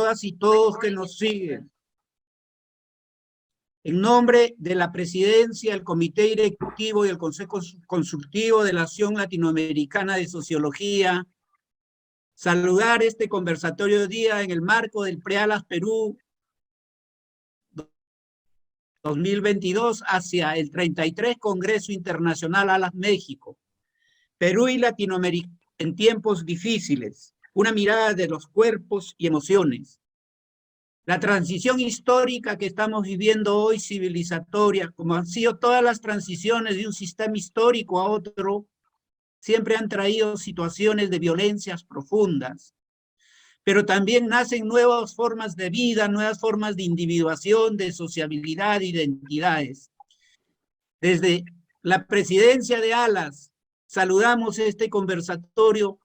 todas y todos que nos siguen. En nombre de la Presidencia, el Comité Directivo y el Consejo Consultivo de la Asociación Latinoamericana de Sociología, saludar este conversatorio de día en el marco del Prealas Perú 2022 hacia el 33 Congreso Internacional ALAS México. Perú y Latinoamérica en tiempos difíciles, una mirada de los cuerpos y emociones. La transición histórica que estamos viviendo hoy, civilizatoria, como han sido todas las transiciones de un sistema histórico a otro, siempre han traído situaciones de violencias profundas, pero también nacen nuevas formas de vida, nuevas formas de individuación, de sociabilidad, de identidades. Desde la presidencia de ALAS, saludamos este conversatorio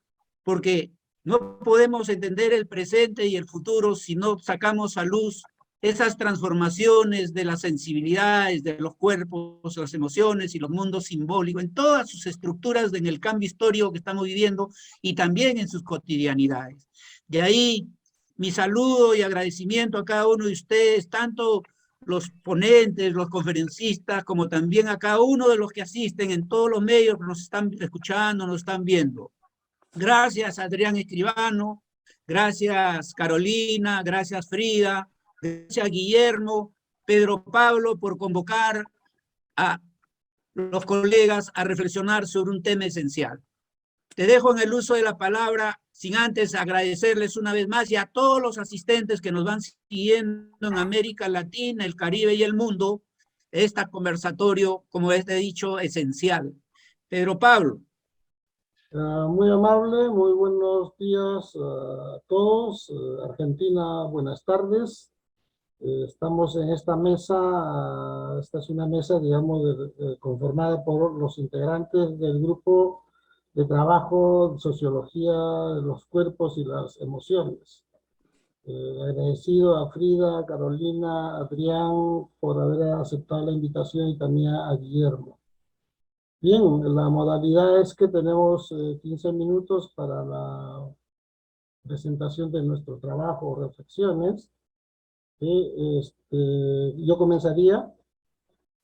porque no podemos entender el presente y el futuro si no sacamos a luz esas transformaciones de las sensibilidades, de los cuerpos, las emociones y los mundos simbólicos, en todas sus estructuras en el cambio histórico que estamos viviendo y también en sus cotidianidades. De ahí mi saludo y agradecimiento a cada uno de ustedes, tanto los ponentes, los conferencistas, como también a cada uno de los que asisten en todos los medios que nos están escuchando, nos están viendo. Gracias, Adrián Escribano, gracias, Carolina, gracias, Frida, gracias, Guillermo, Pedro Pablo, por convocar a los colegas a reflexionar sobre un tema esencial. Te dejo en el uso de la palabra, sin antes agradecerles una vez más y a todos los asistentes que nos van siguiendo en América Latina, el Caribe y el mundo, este conversatorio, como he dicho, esencial. Pedro Pablo. Muy amable, muy buenos días a todos. Argentina, buenas tardes. Estamos en esta mesa, esta es una mesa, digamos, conformada por los integrantes del grupo de trabajo Sociología de los Cuerpos y las Emociones. Agradecido a Frida, Carolina, Adrián por haber aceptado la invitación y también a Guillermo. Bien, la modalidad es que tenemos 15 minutos para la presentación de nuestro trabajo o reflexiones. Yo comenzaría,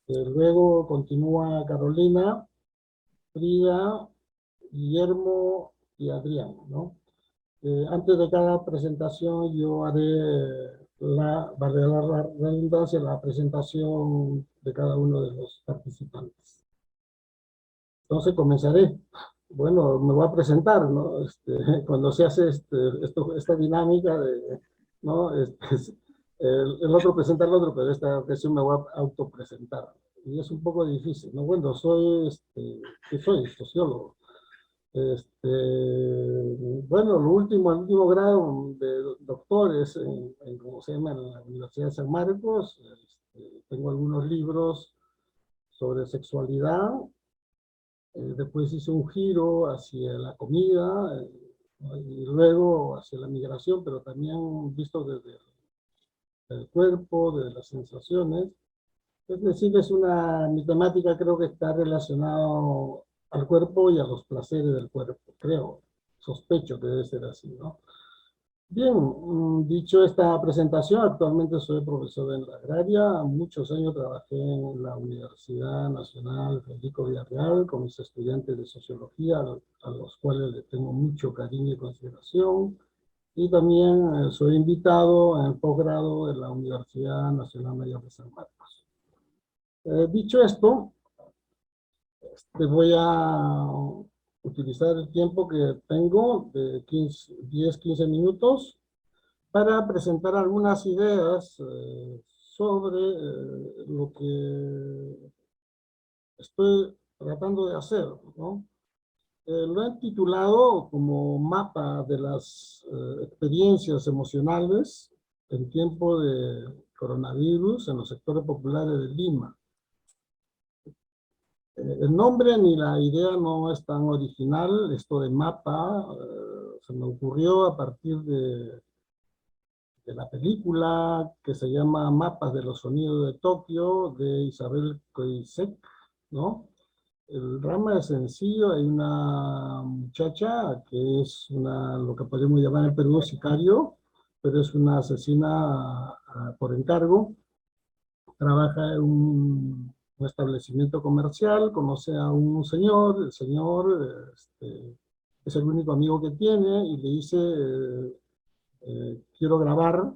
luego continúa Carolina, Frida, Guillermo y Adrián, ¿no? Antes de cada presentación yo haré valga la redundancia, la presentación de cada uno de los participantes. Entonces comenzaré. Bueno, me voy a presentar, ¿no? Cuando se hace esta dinámica de, ¿no? El otro presenta al otro, pero esta ocasión me voy a autopresentar. Y es un poco difícil, ¿no? Bueno, ¿qué soy? Sociólogo. Bueno, el último grado de doctores ¿cómo se llama? En la Universidad de San Marcos. Tengo algunos libros sobre sexualidad. Después hice un giro hacia la comida y luego hacia la migración, pero también visto desde el cuerpo, desde las sensaciones. Es decir, mi temática creo que está relacionado al cuerpo y a los placeres del cuerpo, creo, sospecho que debe ser así, ¿no? Bien, dicho esta presentación, actualmente soy profesor en la agraria. Muchos años trabajé en la Universidad Nacional Federico Villarreal con mis estudiantes de sociología, a los cuales les tengo mucho cariño y consideración. Y también soy invitado en posgrado de la Universidad Nacional Mayor de San Marcos. Dicho esto, voy a utilizar el tiempo que tengo de 10-15 minutos para presentar algunas ideas sobre lo que estoy tratando de hacer, ¿no? Lo he titulado como Mapa de las experiencias emocionales en tiempo de coronavirus en los sectores populares de Lima. El nombre ni la idea no es tan original. Esto de mapa se me ocurrió a partir de la película que se llama Mapas de los Sonidos de Tokio, de Isabel Coixet, ¿no? El drama es sencillo. Hay una muchacha que es lo que podemos llamar en Perú sicario, pero es una asesina por encargo. Trabaja en un establecimiento comercial, conoce a un señor, el señor es el único amigo que tiene y le dice, quiero grabar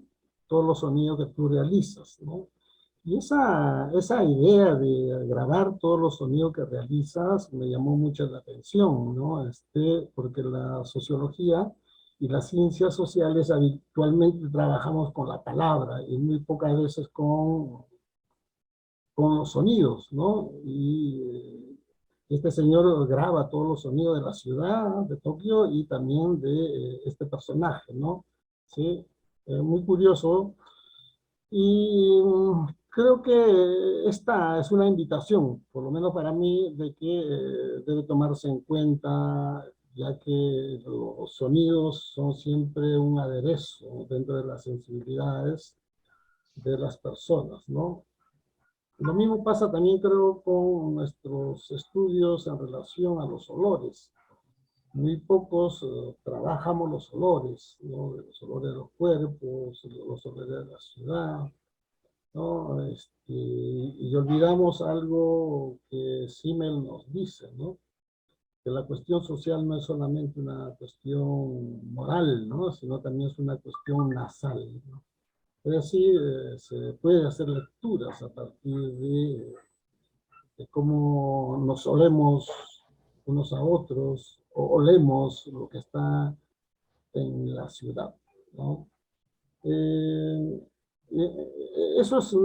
todos los sonidos que tú realizas, ¿no? Y esa idea de grabar todos los sonidos que realizas me llamó mucho la atención, ¿no? Porque la sociología y las ciencias sociales habitualmente trabajamos con la palabra y muy pocas veces con los sonidos, ¿no? Y este señor graba todos los sonidos de la ciudad, de Tokio, y también de este personaje, ¿no? Sí, muy curioso. Y creo que esta es una invitación, por lo menos para mí, de que debe tomarse en cuenta, ya que los sonidos son siempre un aderezo dentro de las sensibilidades de las personas, ¿no? Lo mismo pasa también, creo, con nuestros estudios en relación a los olores. Muy pocos trabajamos los olores, ¿no? Los olores de los cuerpos, los olores de la ciudad, ¿no? Y olvidamos algo que Simmel nos dice, ¿no? Que la cuestión social no es solamente una cuestión moral, ¿no? Sino también es una cuestión nasal, ¿no? Es decir, se puede hacer lecturas a partir de cómo nos olemos unos a otros, o olemos lo que está en la ciudad, ¿no? Eso es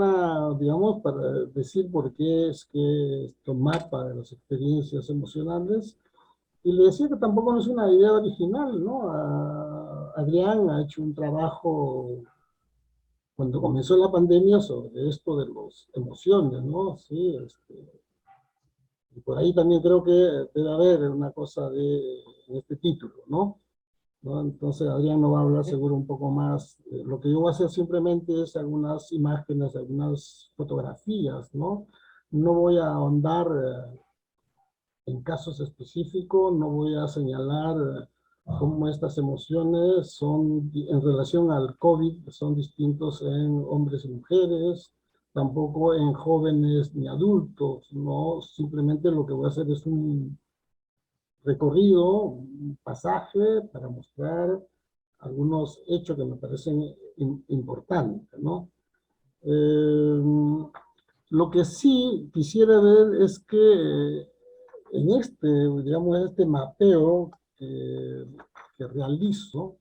digamos, para decir por qué es que esto mapa de las experiencias emocionales. Y le decía que tampoco no es una idea original, ¿no? Adrián ha hecho un trabajo cuando comenzó la pandemia sobre esto de las emociones, ¿no? Sí, y por ahí también creo que debe haber una cosa en este título, ¿no? ¿No? Entonces Adrián nos va a hablar seguro un poco más. Lo que yo voy a hacer simplemente es algunas imágenes, algunas fotografías, ¿no? No voy a ahondar en casos específicos, no voy a señalar cómo estas emociones son, en relación al COVID, son distintos en hombres y mujeres, tampoco en jóvenes ni adultos, ¿no? Simplemente lo que voy a hacer es un recorrido, un pasaje para mostrar algunos hechos que me parecen importantes, ¿no? Lo que sí quisiera ver es que en digamos, este mapeo que realizo,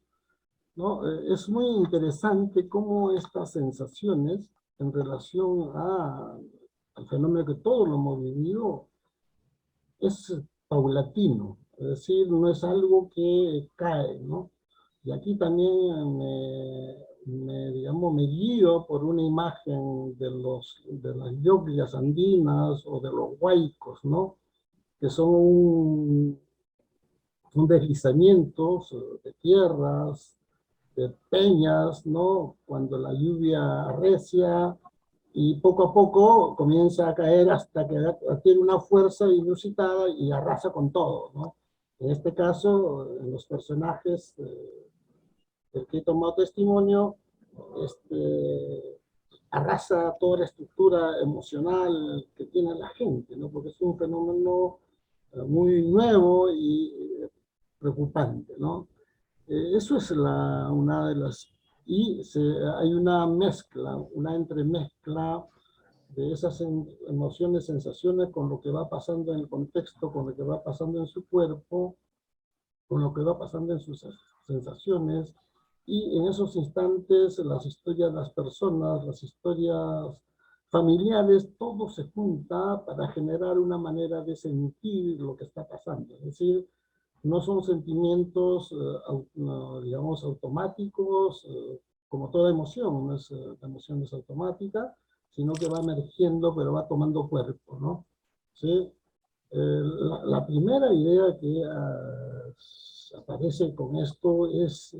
¿no? Es muy interesante cómo estas sensaciones en relación al fenómeno que todos lo hemos vivido es paulatino, es decir, no es algo que cae, ¿no? Y aquí también digamos, me guío por una imagen de las llovlias andinas o de los huaicos, ¿no? Que son deslizamientos de tierras, de peñas, ¿no? Cuando la lluvia arrecia y poco a poco comienza a caer hasta que tiene una fuerza inusitada y arrasa con todo, ¿no? En este caso, en los personajes del que he tomado testimonio, arrasa toda la estructura emocional que tiene la gente, ¿no? Porque es un fenómeno muy nuevo y preocupante, ¿no? Eso es una de las... Y hay una mezcla, una entremezcla de esas emociones, sensaciones con lo que va pasando en el contexto, con lo que va pasando en su cuerpo, con lo que va pasando en sus sensaciones, y en esos instantes las historias de las personas, las historias familiares, todo se junta para generar una manera de sentir lo que está pasando. Es decir, no son sentimientos, digamos, automáticos, como toda emoción, no es, la emoción es automática, sino que va emergiendo, pero va tomando cuerpo, ¿no? ¿Sí? La primera idea que aparece con esto es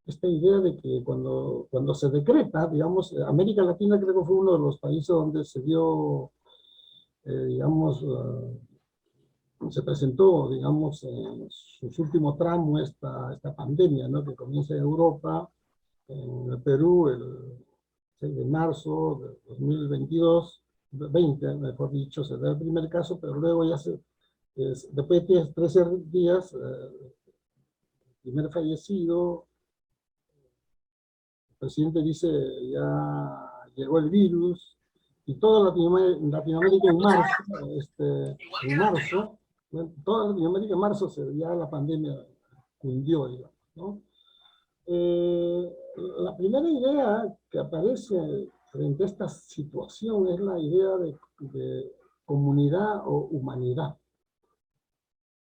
esta idea de que cuando se decreta, digamos, América Latina creo que fue uno de los países donde se dio, digamos, se presentó, digamos, en sus últimos tramos esta pandemia, ¿no? Que comienza en Europa, en el Perú el 6 de marzo de 2022, 20, mejor dicho, se da el primer caso, pero luego ya después de 13 días, el primer fallecido, el presidente dice ya llegó el virus, y toda Latinoamérica en marzo, bueno, toda Latinoamérica en marzo ya la pandemia cundió, digamos, ¿no? La primera idea que aparece frente a esta situación es la idea de comunidad o humanidad.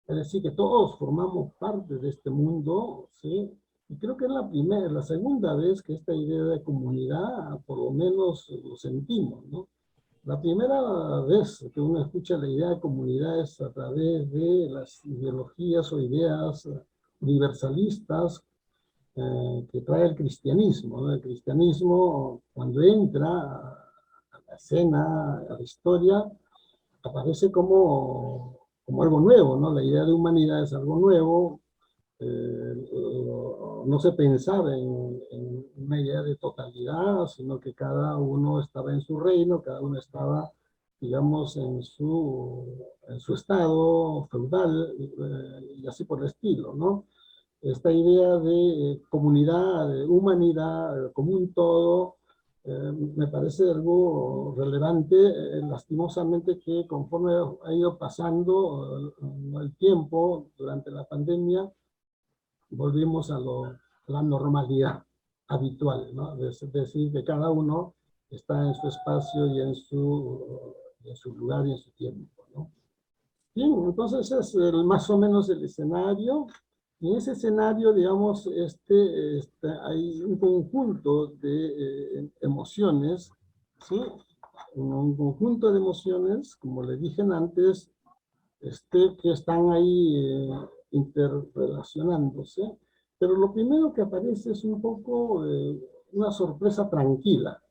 Es decir, que todos formamos parte de este mundo, ¿sí? Y creo que es la segunda vez que esta idea de comunidad, por lo menos, lo sentimos, ¿no? La primera vez que uno escucha la idea de comunidad es a través de las ideologías o ideas universalistas que trae el cristianismo, ¿no? El cristianismo, cuando entra a la escena, a la historia, aparece como algo nuevo, ¿no? La idea de humanidad es algo nuevo. No se pensaba en una idea de totalidad, sino que cada uno estaba en su reino, cada uno estaba, digamos, en su estado feudal, y así por el estilo, ¿no? Esta idea de comunidad, de humanidad, como un todo, me parece algo relevante, lastimosamente que conforme ha ido pasando el tiempo durante la pandemia, volvimos a la normalidad habitual, ¿no? Es decir, que cada uno está en su espacio y en su lugar y en su tiempo, ¿no? Bien, entonces es más o menos el escenario. Y en ese escenario, digamos, hay un conjunto de emociones, ¿sí? Un conjunto de emociones, como le dije antes, que están ahí interrelacionándose. Pero lo primero que aparece es un poco una sorpresa tranquila.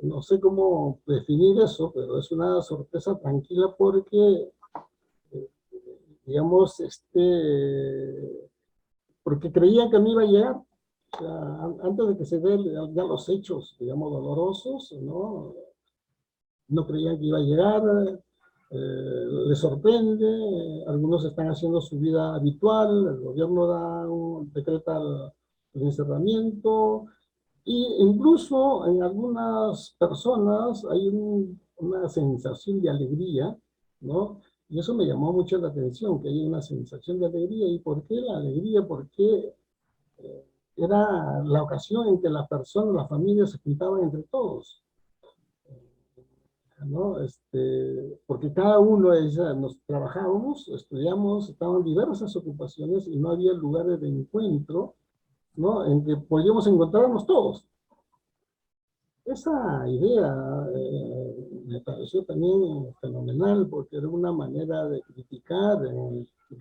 No sé cómo definir eso, pero es una sorpresa tranquila porque digamos, porque creían que no iba a llegar. O sea, antes de que se den ya los hechos, digamos, dolorosos, ¿no? No creían que iba a llegar, les sorprende, algunos están haciendo su vida habitual, el gobierno decreta el encerramiento, e incluso en algunas personas hay una sensación de alegría, ¿no? Y eso me llamó mucho la atención, que hay una sensación de alegría. ¿Y por qué la alegría? Porque era la ocasión en que las personas, las familias se juntaban entre todos, ¿no? Porque cada uno de ellos nos trabajábamos, estudiamos, estaban diversas ocupaciones y no había lugares de encuentro, ¿no? En que podíamos encontrarnos todos. Esa idea me pareció también fenomenal porque era una manera de criticar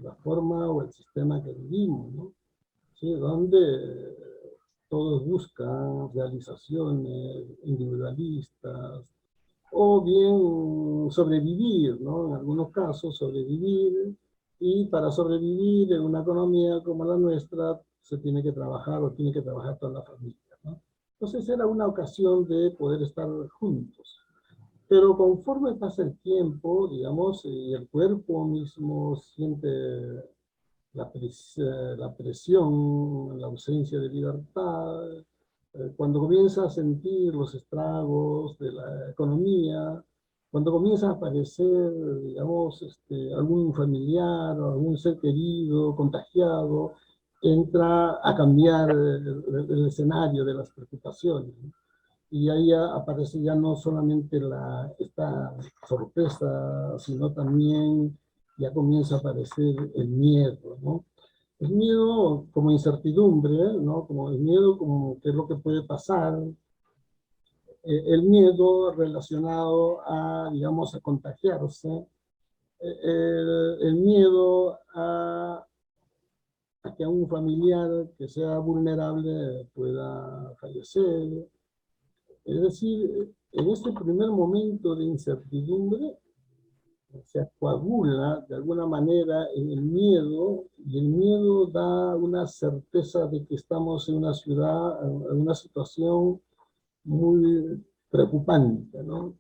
la forma o el sistema que vivimos, ¿no? ¿Sí? Donde todos buscan realizaciones individualistas o bien sobrevivir, ¿no? En algunos casos sobrevivir, y para sobrevivir en una economía como la nuestra se tiene que trabajar o tiene que trabajar toda la familia, ¿no? Entonces era una ocasión de poder estar juntos. Pero conforme pasa el tiempo, digamos, y el cuerpo mismo siente la presión, la ausencia de libertad, cuando comienza a sentir los estragos de la economía, cuando comienza a aparecer, digamos, algún familiar o algún ser querido contagiado, entra a cambiar el escenario de las preocupaciones, ¿no? Y ahí aparece ya no solamente esta sorpresa, sino también ya comienza a aparecer el miedo, ¿no? El miedo como incertidumbre, ¿no? Como el miedo como qué es lo que puede pasar, el miedo relacionado a, digamos, a contagiarse, el miedo a que un familiar que sea vulnerable pueda fallecer. Es decir, en este primer momento de incertidumbre, se coagula de alguna manera en el miedo, y el miedo da una certeza de que estamos en una ciudad, en una situación muy preocupante, ¿no?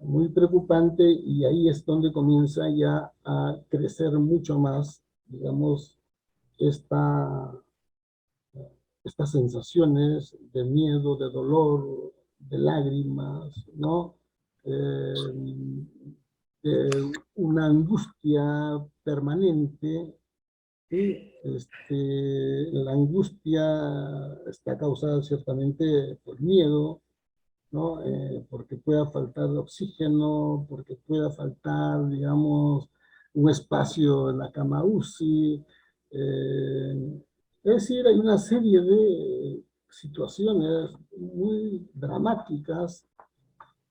Muy preocupante, y ahí es donde comienza ya a crecer mucho más, digamos, esta, estas sensaciones de miedo, de dolor, de lágrimas, ¿no? De una angustia permanente. Y la angustia está causada ciertamente por miedo, ¿no? Porque pueda faltar oxígeno, porque pueda faltar, digamos, un espacio en la cama UCI. Es decir, hay una serie de situaciones muy dramáticas,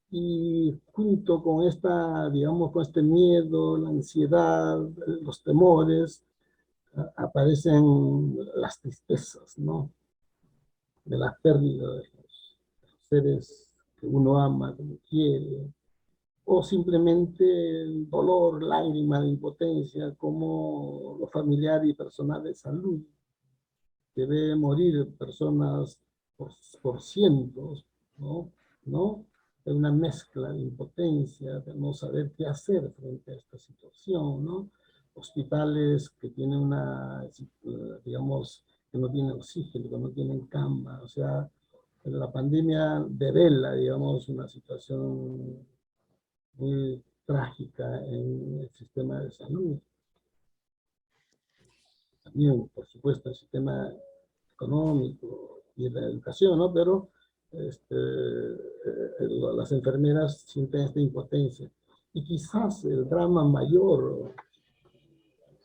y junto con esta, digamos, con este miedo, la ansiedad, los temores, aparecen las tristezas, ¿no? De la pérdida de los seres que uno ama, que uno quiere, o simplemente el dolor, lágrima de impotencia, como lo familiar y personal de salud, que ve morir personas por cientos, ¿no? ¿No? De una mezcla de impotencia, de no saber qué hacer frente a esta situación, ¿no? Hospitales que tienen digamos, que no tienen oxígeno, que no tienen cama, o sea, la pandemia devela, digamos, una situación muy trágica en el sistema de salud. También, por supuesto, el sistema económico y la educación, ¿no? Pero las enfermeras sienten esta impotencia. Y quizás el drama mayor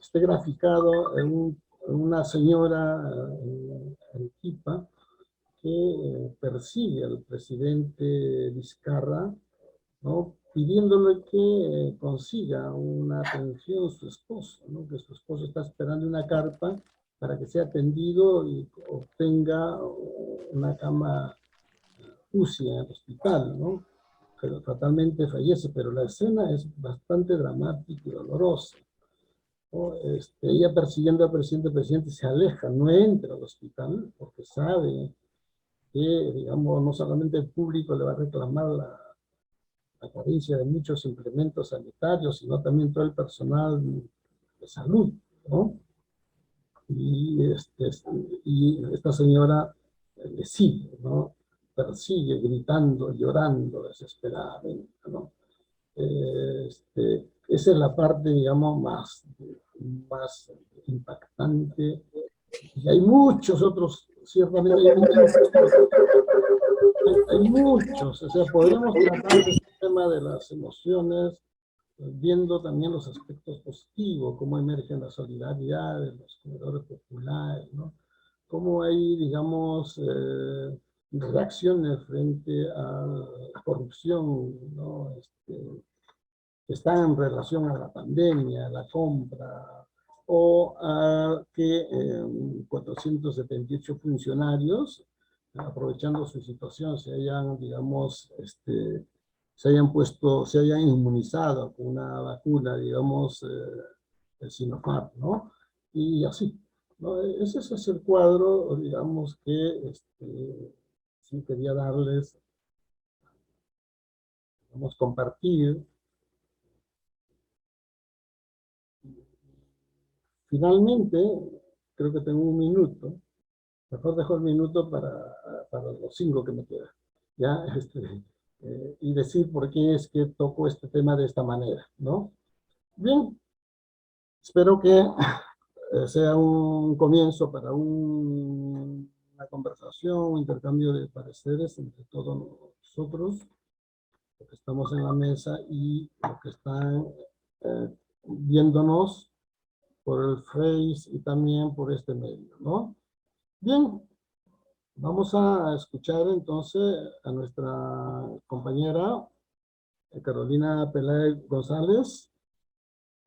esté graficado en una señora en Arequipa que persigue al presidente Vizcarra, ¿no? Pidiéndole que consiga una atención a su esposo, ¿no? Que su esposo está esperando una carta para que sea atendido y obtenga una cama UCI en el hospital, ¿no? Pero fatalmente fallece, pero la escena es bastante dramática y dolorosa, ¿no? Ella persiguiendo al presidente, el presidente se aleja, no entra al hospital porque sabe que, digamos, no solamente el público le va a reclamar la carencia de muchos implementos sanitarios, sino también todo el personal de salud, ¿no? Y, y esta señora le sigue, ¿no? Persigue, gritando, llorando, desesperadamente, ¿no? Esa es la parte, digamos, más impactante. Y hay muchos otros, ciertamente hay muchos, o sea, podríamos tratar el tema de las emociones, viendo también los aspectos positivos, cómo emergen la solidaridad de los comedores populares, ¿no? Cómo hay, digamos, reacciones frente a la corrupción, ¿no? Que está en relación a la pandemia, a la compra, o a que 478 funcionarios, aprovechando su situación, se hayan, digamos, se hayan inmunizado con una vacuna, digamos, el Sinopharm, ¿no? Y así, ¿no? Ese es el cuadro, digamos, que sí quería darles, vamos, compartir. Finalmente, creo que tengo un minuto, mejor dejo el minuto para los 5 que me quedan, ¿ya? Y decir por qué es que toco este tema de esta manera, ¿no? Bien, espero que sea un comienzo para una conversación, un intercambio de pareceres entre todos nosotros, los que estamos en la mesa y los que están viéndonos por el Face y también por este medio, ¿no? Bien, vamos a escuchar entonces a nuestra compañera Carolina Peláez González.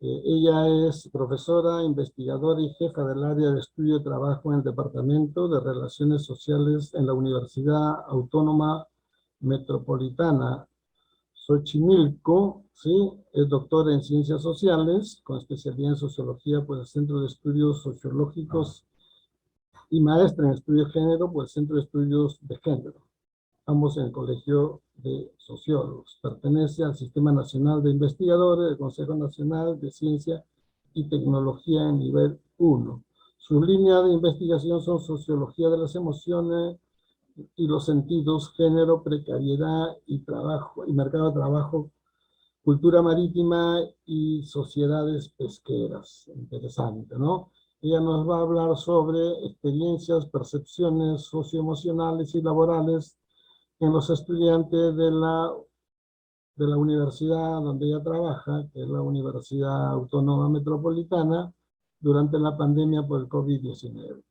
Ella es profesora, investigadora y jefa del área de estudio y trabajo en el Departamento de Relaciones Sociales en la Universidad Autónoma Metropolitana. Xochimilco, ¿sí? Es doctora en Ciencias Sociales, con especialidad en Sociología por el Centro de Estudios Sociológicos y maestra en Estudios de Género por el Centro de Estudios de Género, ambos en el Colegio de Sociólogos. Pertenece al Sistema Nacional de Investigadores del Consejo Nacional de Ciencia y Tecnología en nivel 1. Sus líneas de investigación son Sociología de las Emociones y los Sentidos, Género, Precariedad y Trabajo, y Mercado de Trabajo, Cultura Marítima y Sociedades Pesqueras. Interesante, ¿no? Ella nos va a hablar sobre experiencias, percepciones socioemocionales y laborales en los estudiantes de la universidad donde ella trabaja, que es la Universidad Autónoma Metropolitana, durante la pandemia por el COVID-19.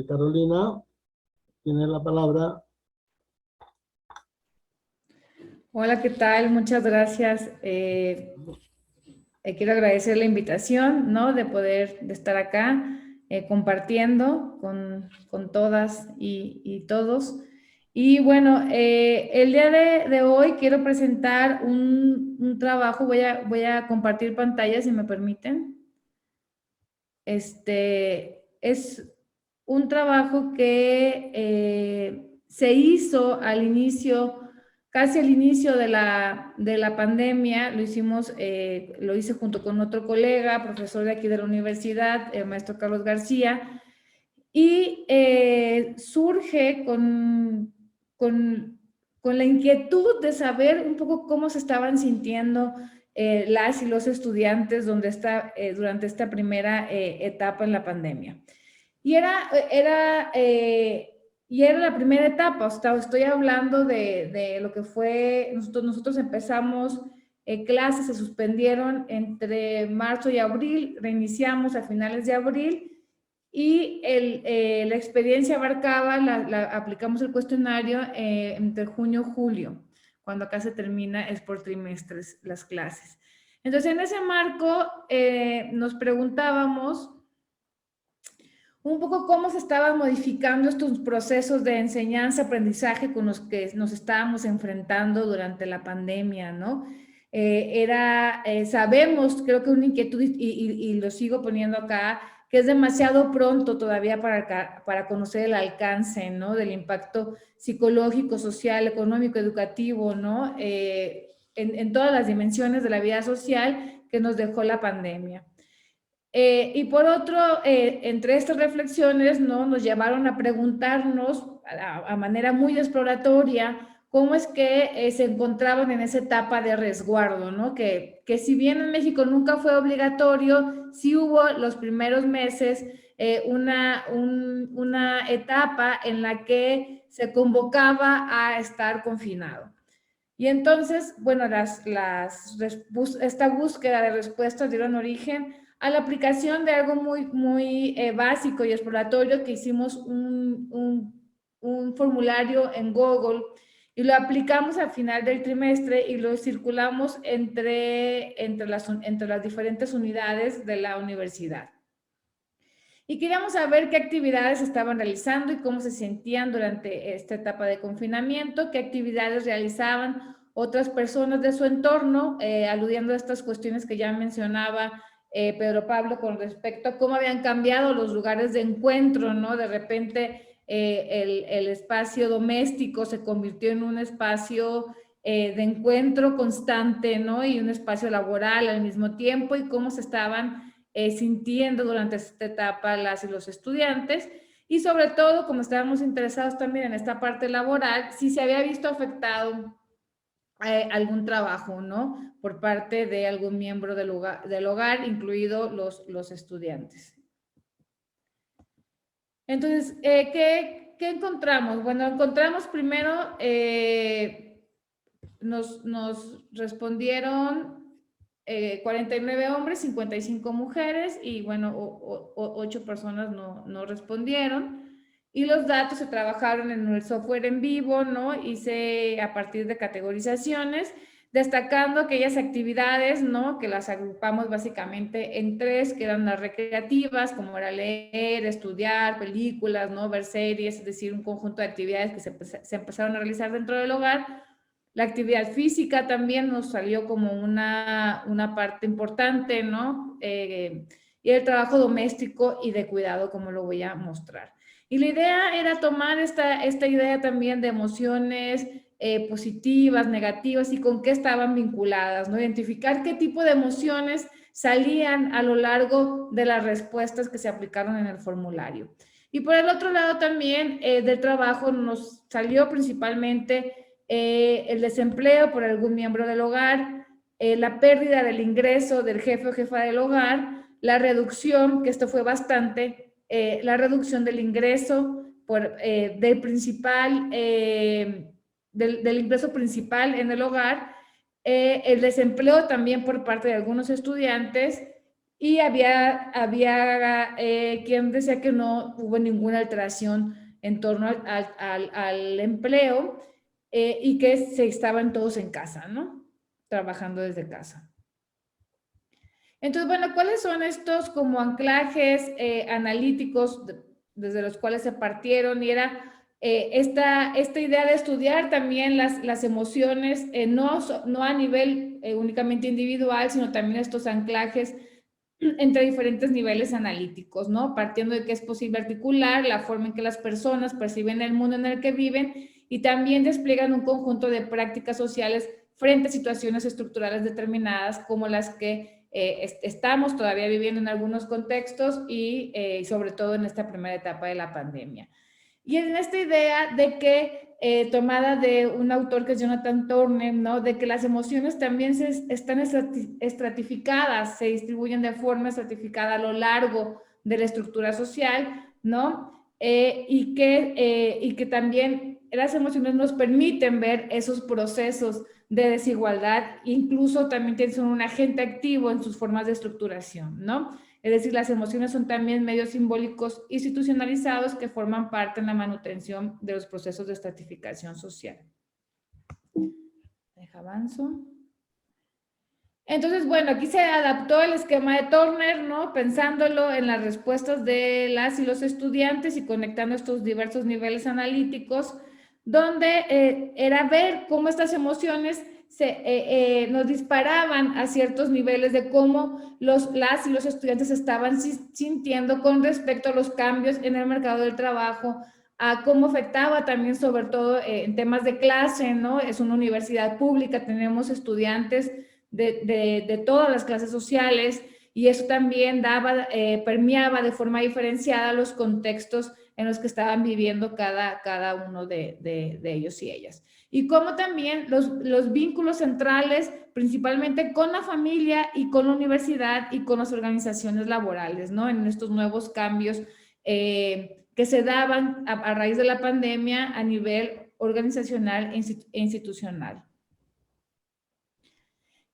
Carolina, tienes la palabra. Hola, ¿qué tal? Muchas gracias. Quiero agradecer la invitación, ¿no? De estar acá compartiendo con todas y todos. Y bueno, el día de hoy quiero presentar un trabajo, voy a compartir pantalla si me permiten. Es un trabajo que se hizo al inicio, casi al inicio de la pandemia. Lo hice junto con otro colega, profesor de aquí de la universidad, el maestro Carlos García, y surge con la inquietud de saber un poco cómo se estaban sintiendo las y los estudiantes durante esta primera etapa en la pandemia. Y era la primera etapa. O sea, estoy hablando de lo que fue, nosotros empezamos, clases se suspendieron entre marzo y abril, reiniciamos a finales de abril, y la experiencia abarcaba, aplicamos el cuestionario entre junio y julio, cuando acá se termina, es por trimestres las clases. Entonces, en ese marco nos preguntábamos un poco cómo se estaban modificando estos procesos de enseñanza, aprendizaje con los que nos estábamos enfrentando durante la pandemia, ¿no? Sabemos, creo que una inquietud, y lo sigo poniendo acá, que es demasiado pronto todavía para conocer el alcance, ¿no? Del impacto psicológico, social, económico, educativo, ¿no? En todas las dimensiones de la vida social que nos dejó la pandemia. Y por otro, entre estas reflexiones, ¿no? Nos llevaron a preguntarnos a manera muy exploratoria cómo es que se encontraban en esa etapa de resguardo, ¿no? Que si bien en México nunca fue obligatorio, sí hubo los primeros meses una etapa en la que se convocaba a estar confinado. Y entonces, bueno, esta búsqueda de respuestas dieron origen a la aplicación de algo muy básico y exploratorio, que hicimos un formulario en Google y lo aplicamos al final del trimestre y lo circulamos entre las diferentes unidades de la universidad. Y queríamos saber qué actividades estaban realizando y cómo se sentían durante esta etapa de confinamiento, qué actividades realizaban otras personas de su entorno, aludiendo a estas cuestiones que ya mencionaba Pedro Pablo con respecto a cómo habían cambiado los lugares de encuentro, ¿no? De repente el espacio doméstico se convirtió en un espacio de encuentro constante, ¿no? Y un espacio laboral al mismo tiempo, y cómo se estaban sintiendo durante esta etapa las y los estudiantes, y sobre todo, como estábamos interesados también en esta parte laboral, si se había visto afectado algún trabajo, ¿no? Por parte de algún miembro del hogar, incluido los estudiantes. Entonces, ¿qué encontramos? Bueno, encontramos primero, nos respondieron 49 hombres, 55 mujeres, y bueno, 8 personas no respondieron. Y los datos se trabajaron en el software en vivo, ¿no? Hice a partir de categorizaciones, destacando aquellas actividades, ¿no? Que las agrupamos básicamente en 3, que eran las recreativas, como era leer, estudiar, películas, ¿no? Ver series, es decir, un conjunto de actividades que se empezaron a realizar dentro del hogar. La actividad física también nos salió como una parte importante, ¿no? Y el trabajo doméstico y de cuidado, como lo voy a mostrar. Y la idea era tomar esta idea también de emociones positivas, negativas y con qué estaban vinculadas, ¿no? Identificar qué tipo de emociones salían a lo largo de las respuestas que se aplicaron en el formulario. Y por el otro lado también del trabajo nos salió principalmente el desempleo por algún miembro del hogar, la pérdida del ingreso del jefe o jefa del hogar, la reducción, que esto fue bastante, la reducción del ingreso del principal, del ingreso principal en el hogar, el desempleo también por parte de algunos estudiantes, y había quien decía que no hubo ninguna alteración en torno al empleo y que se estaban todos en casa, ¿no? Trabajando desde casa. Entonces, bueno, ¿cuáles son estos como anclajes analíticos desde los cuales se partieron? Y era esta idea de estudiar también las emociones, no a nivel únicamente individual, sino también estos anclajes entre diferentes niveles analíticos, ¿no? Partiendo de que es posible articular la forma en que las personas perciben el mundo en el que viven y también despliegan un conjunto de prácticas sociales frente a situaciones estructurales determinadas como las que estamos todavía viviendo en algunos contextos y sobre todo en esta primera etapa de la pandemia. Y en esta idea de que, tomada de un autor que es Jonathan Turner, ¿no? De que las emociones también están estratificadas, se distribuyen de forma estratificada a lo largo de la estructura social, ¿no? Y que también las emociones nos permiten ver esos procesos de desigualdad, incluso también son un agente activo en sus formas de estructuración, ¿no? Es decir, las emociones son también medios simbólicos institucionalizados que forman parte en la manutención de los procesos de estratificación social. Deja avanzo. Entonces, bueno, aquí se adaptó el esquema de Turner, ¿no? Pensándolo en las respuestas de las y los estudiantes y conectando estos diversos niveles analíticos, donde era ver cómo estas emociones nos disparaban a ciertos niveles de cómo las y los estudiantes estaban sintiendo con respecto a los cambios en el mercado del trabajo, a cómo afectaba también sobre todo en temas de clase, ¿no? Es una universidad pública, tenemos estudiantes de todas las clases sociales y eso también permeaba de forma diferenciada los contextos en los que estaban viviendo cada uno de ellos y ellas. Y como también los vínculos centrales, principalmente con la familia y con la universidad y con las organizaciones laborales, ¿no? En estos nuevos cambios que se daban a raíz de la pandemia a nivel organizacional e institucional.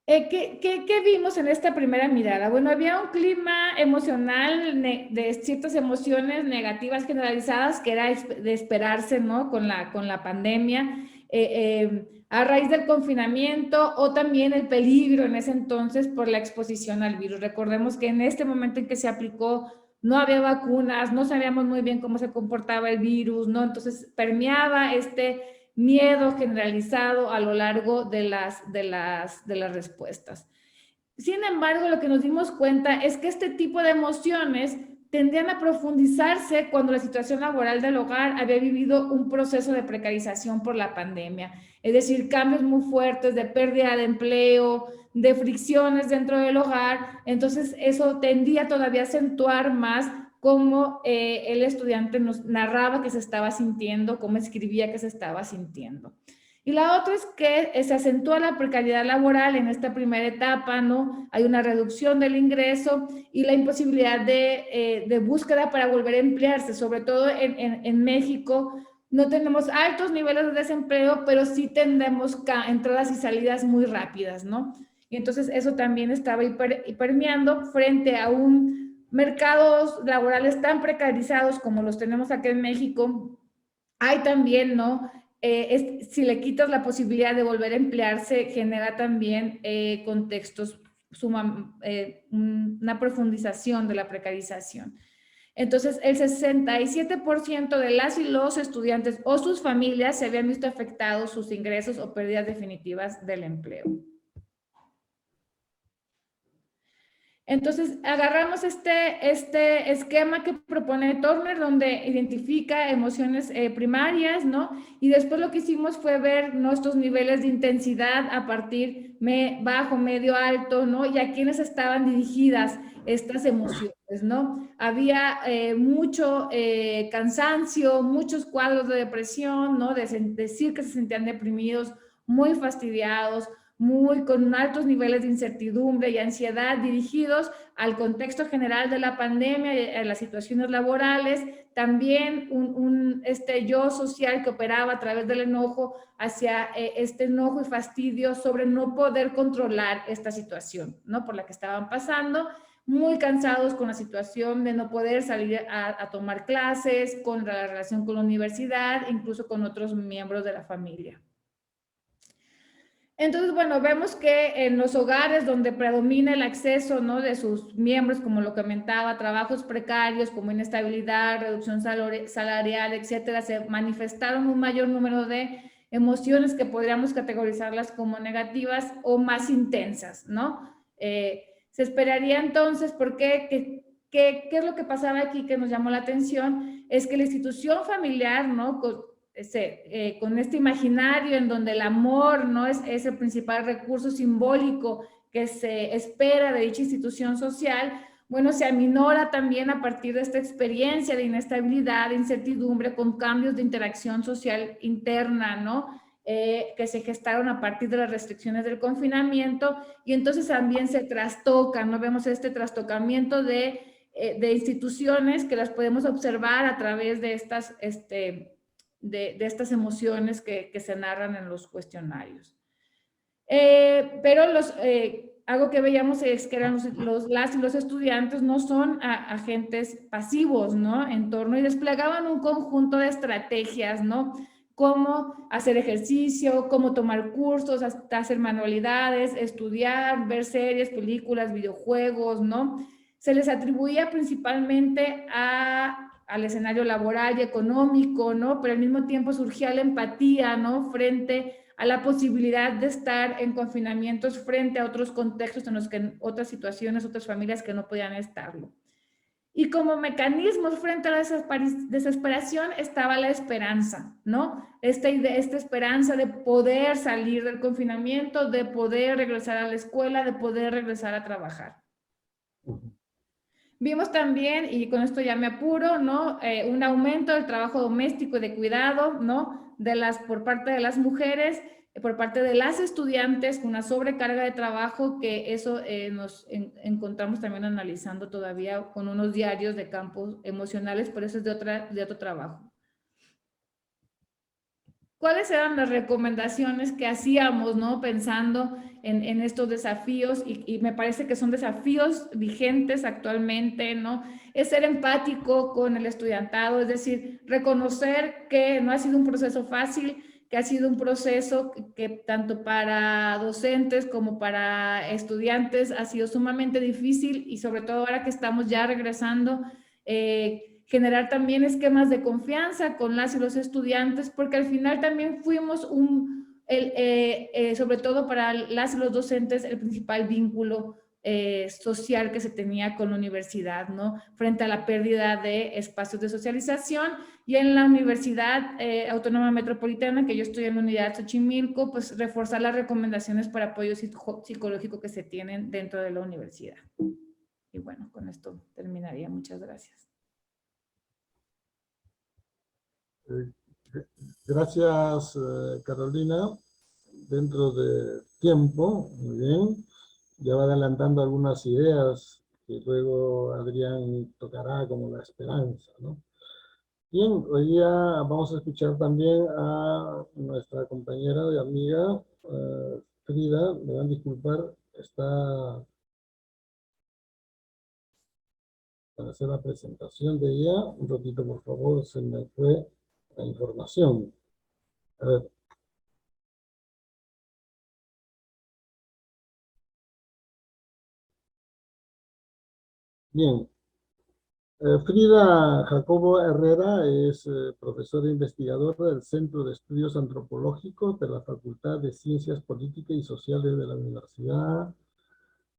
¿Qué vimos en esta primera mirada? Bueno, había un clima emocional de ciertas emociones negativas generalizadas que era de esperarse, ¿no? Con la pandemia, a raíz del confinamiento o también el peligro en ese entonces por la exposición al virus. Recordemos que en este momento en que se aplicó no había vacunas, no sabíamos muy bien cómo se comportaba el virus, ¿no? Entonces permeaba miedo generalizado a lo largo de las respuestas. Sin embargo, lo que nos dimos cuenta es que este tipo de emociones tendían a profundizarse cuando la situación laboral del hogar había vivido un proceso de precarización por la pandemia, es decir, cambios muy fuertes de pérdida de empleo, de fricciones dentro del hogar. Entonces eso tendía todavía a acentuar más cómo el estudiante nos narraba que se estaba sintiendo, cómo escribía que se estaba sintiendo. Y la otra es que se acentúa la precariedad laboral en esta primera etapa, ¿no? Hay una reducción del ingreso y la imposibilidad de búsqueda para volver a emplearse, sobre todo en México. No tenemos altos niveles de desempleo, pero sí tenemos entradas y salidas muy rápidas, ¿no? Y entonces eso también estaba permeando frente a mercados laborales tan precarizados como los tenemos aquí en México. Hay también, ¿no? Si le quitas la posibilidad de volver a emplearse, genera también contextos, una profundización de la precarización. Entonces, el 67% de las y los estudiantes o sus familias se habían visto afectados sus ingresos o pérdidas definitivas del empleo. Entonces, agarramos este esquema que propone Turner, donde identifica emociones primarias, ¿no? Y después lo que hicimos fue ver nuestros niveles de intensidad a partir bajo, medio, alto, ¿no? Y a quiénes estaban dirigidas estas emociones, ¿no? Había mucho cansancio, muchos cuadros de depresión, ¿no? Decir que se sentían deprimidos, muy fastidiados, con altos niveles de incertidumbre y ansiedad dirigidos al contexto general de la pandemia, a las situaciones laborales, también este yo social que operaba a través del enojo hacia este enojo y fastidio sobre no poder controlar esta situación, ¿no? Por la que estaban pasando, muy cansados con la situación de no poder salir a tomar clases, con la relación con la universidad, incluso con otros miembros de la familia. Entonces, bueno, vemos que en los hogares donde predomina el acceso, ¿no?, de sus miembros, como lo comentaba, trabajos precarios como inestabilidad, reducción salarial, etcétera, se manifestaron un mayor número de emociones que podríamos categorizarlas como negativas o más intensas, ¿no? Se esperaría entonces, ¿qué es lo que pasaba aquí que nos llamó la atención? Es que la institución familiar, ¿no?, con este imaginario en donde el amor no es el principal recurso simbólico que se espera de dicha institución social, bueno, se aminora también a partir de esta experiencia de inestabilidad, de incertidumbre, con cambios de interacción social interna, ¿no? Que se gestaron a partir de las restricciones del confinamiento, y entonces también se trastocan, ¿no? Vemos este trastocamiento de instituciones que las podemos observar a través de estas de estas emociones que se narran en los cuestionarios. Pero algo que veíamos es que eran las y los estudiantes no son agentes pasivos, ¿no?, en torno, y desplegaban un conjunto de estrategias, ¿no?, cómo hacer ejercicio, cómo tomar cursos, hasta hacer manualidades, estudiar, ver series, películas, videojuegos, ¿no? Se les atribuía principalmente al escenario laboral y económico, ¿no? Pero al mismo tiempo surgía la empatía, ¿no?, frente a la posibilidad de estar en confinamientos frente a otros contextos en los que otras situaciones, otras familias que no podían estarlo. Y como mecanismos frente a la desesperación estaba la esperanza, ¿no? Esta esperanza de poder salir del confinamiento, de poder regresar a la escuela, de poder regresar a trabajar. Vimos también, y con esto ya me apuro, ¿no?, un aumento del trabajo doméstico y de cuidado, ¿no?, por parte de las mujeres, por parte de las estudiantes, una sobrecarga de trabajo, que eso nos encontramos también analizando todavía con unos diarios de campos emocionales, pero eso es de otro trabajo. ¿Cuáles eran las recomendaciones que hacíamos, ¿no?, pensando en estos desafíos? Y me parece que son desafíos vigentes actualmente, ¿no? Es ser empático con el estudiantado, es decir, reconocer que no ha sido un proceso fácil, que ha sido un proceso que tanto para docentes como para estudiantes ha sido sumamente difícil, y sobre todo ahora que estamos ya regresando, generar también esquemas de confianza con las y los estudiantes, porque al final también fuimos sobre todo para las y los docentes, el principal vínculo social que se tenía con la universidad, ¿no?, frente a la pérdida de espacios de socialización. Y en la Universidad Autónoma Metropolitana, que yo estoy en la Unidad Xochimilco, pues reforzar las recomendaciones para apoyo psicológico que se tienen dentro de la universidad. Y bueno, con esto terminaría. Muchas gracias. Gracias, Carolina. Dentro de tiempo, muy bien. Ya va adelantando algunas ideas que luego Adrián tocará, como la esperanza, ¿no? Bien, hoy día vamos a escuchar también a nuestra compañera y amiga Frida. Me van a disculpar, está para hacer la presentación de ella. Un ratito, por favor, se me fue la información. A ver. Bien, Frida Jacobo Herrera es profesora investigadora del Centro de Estudios Antropológicos de la Facultad de Ciencias Políticas y Sociales de la Universidad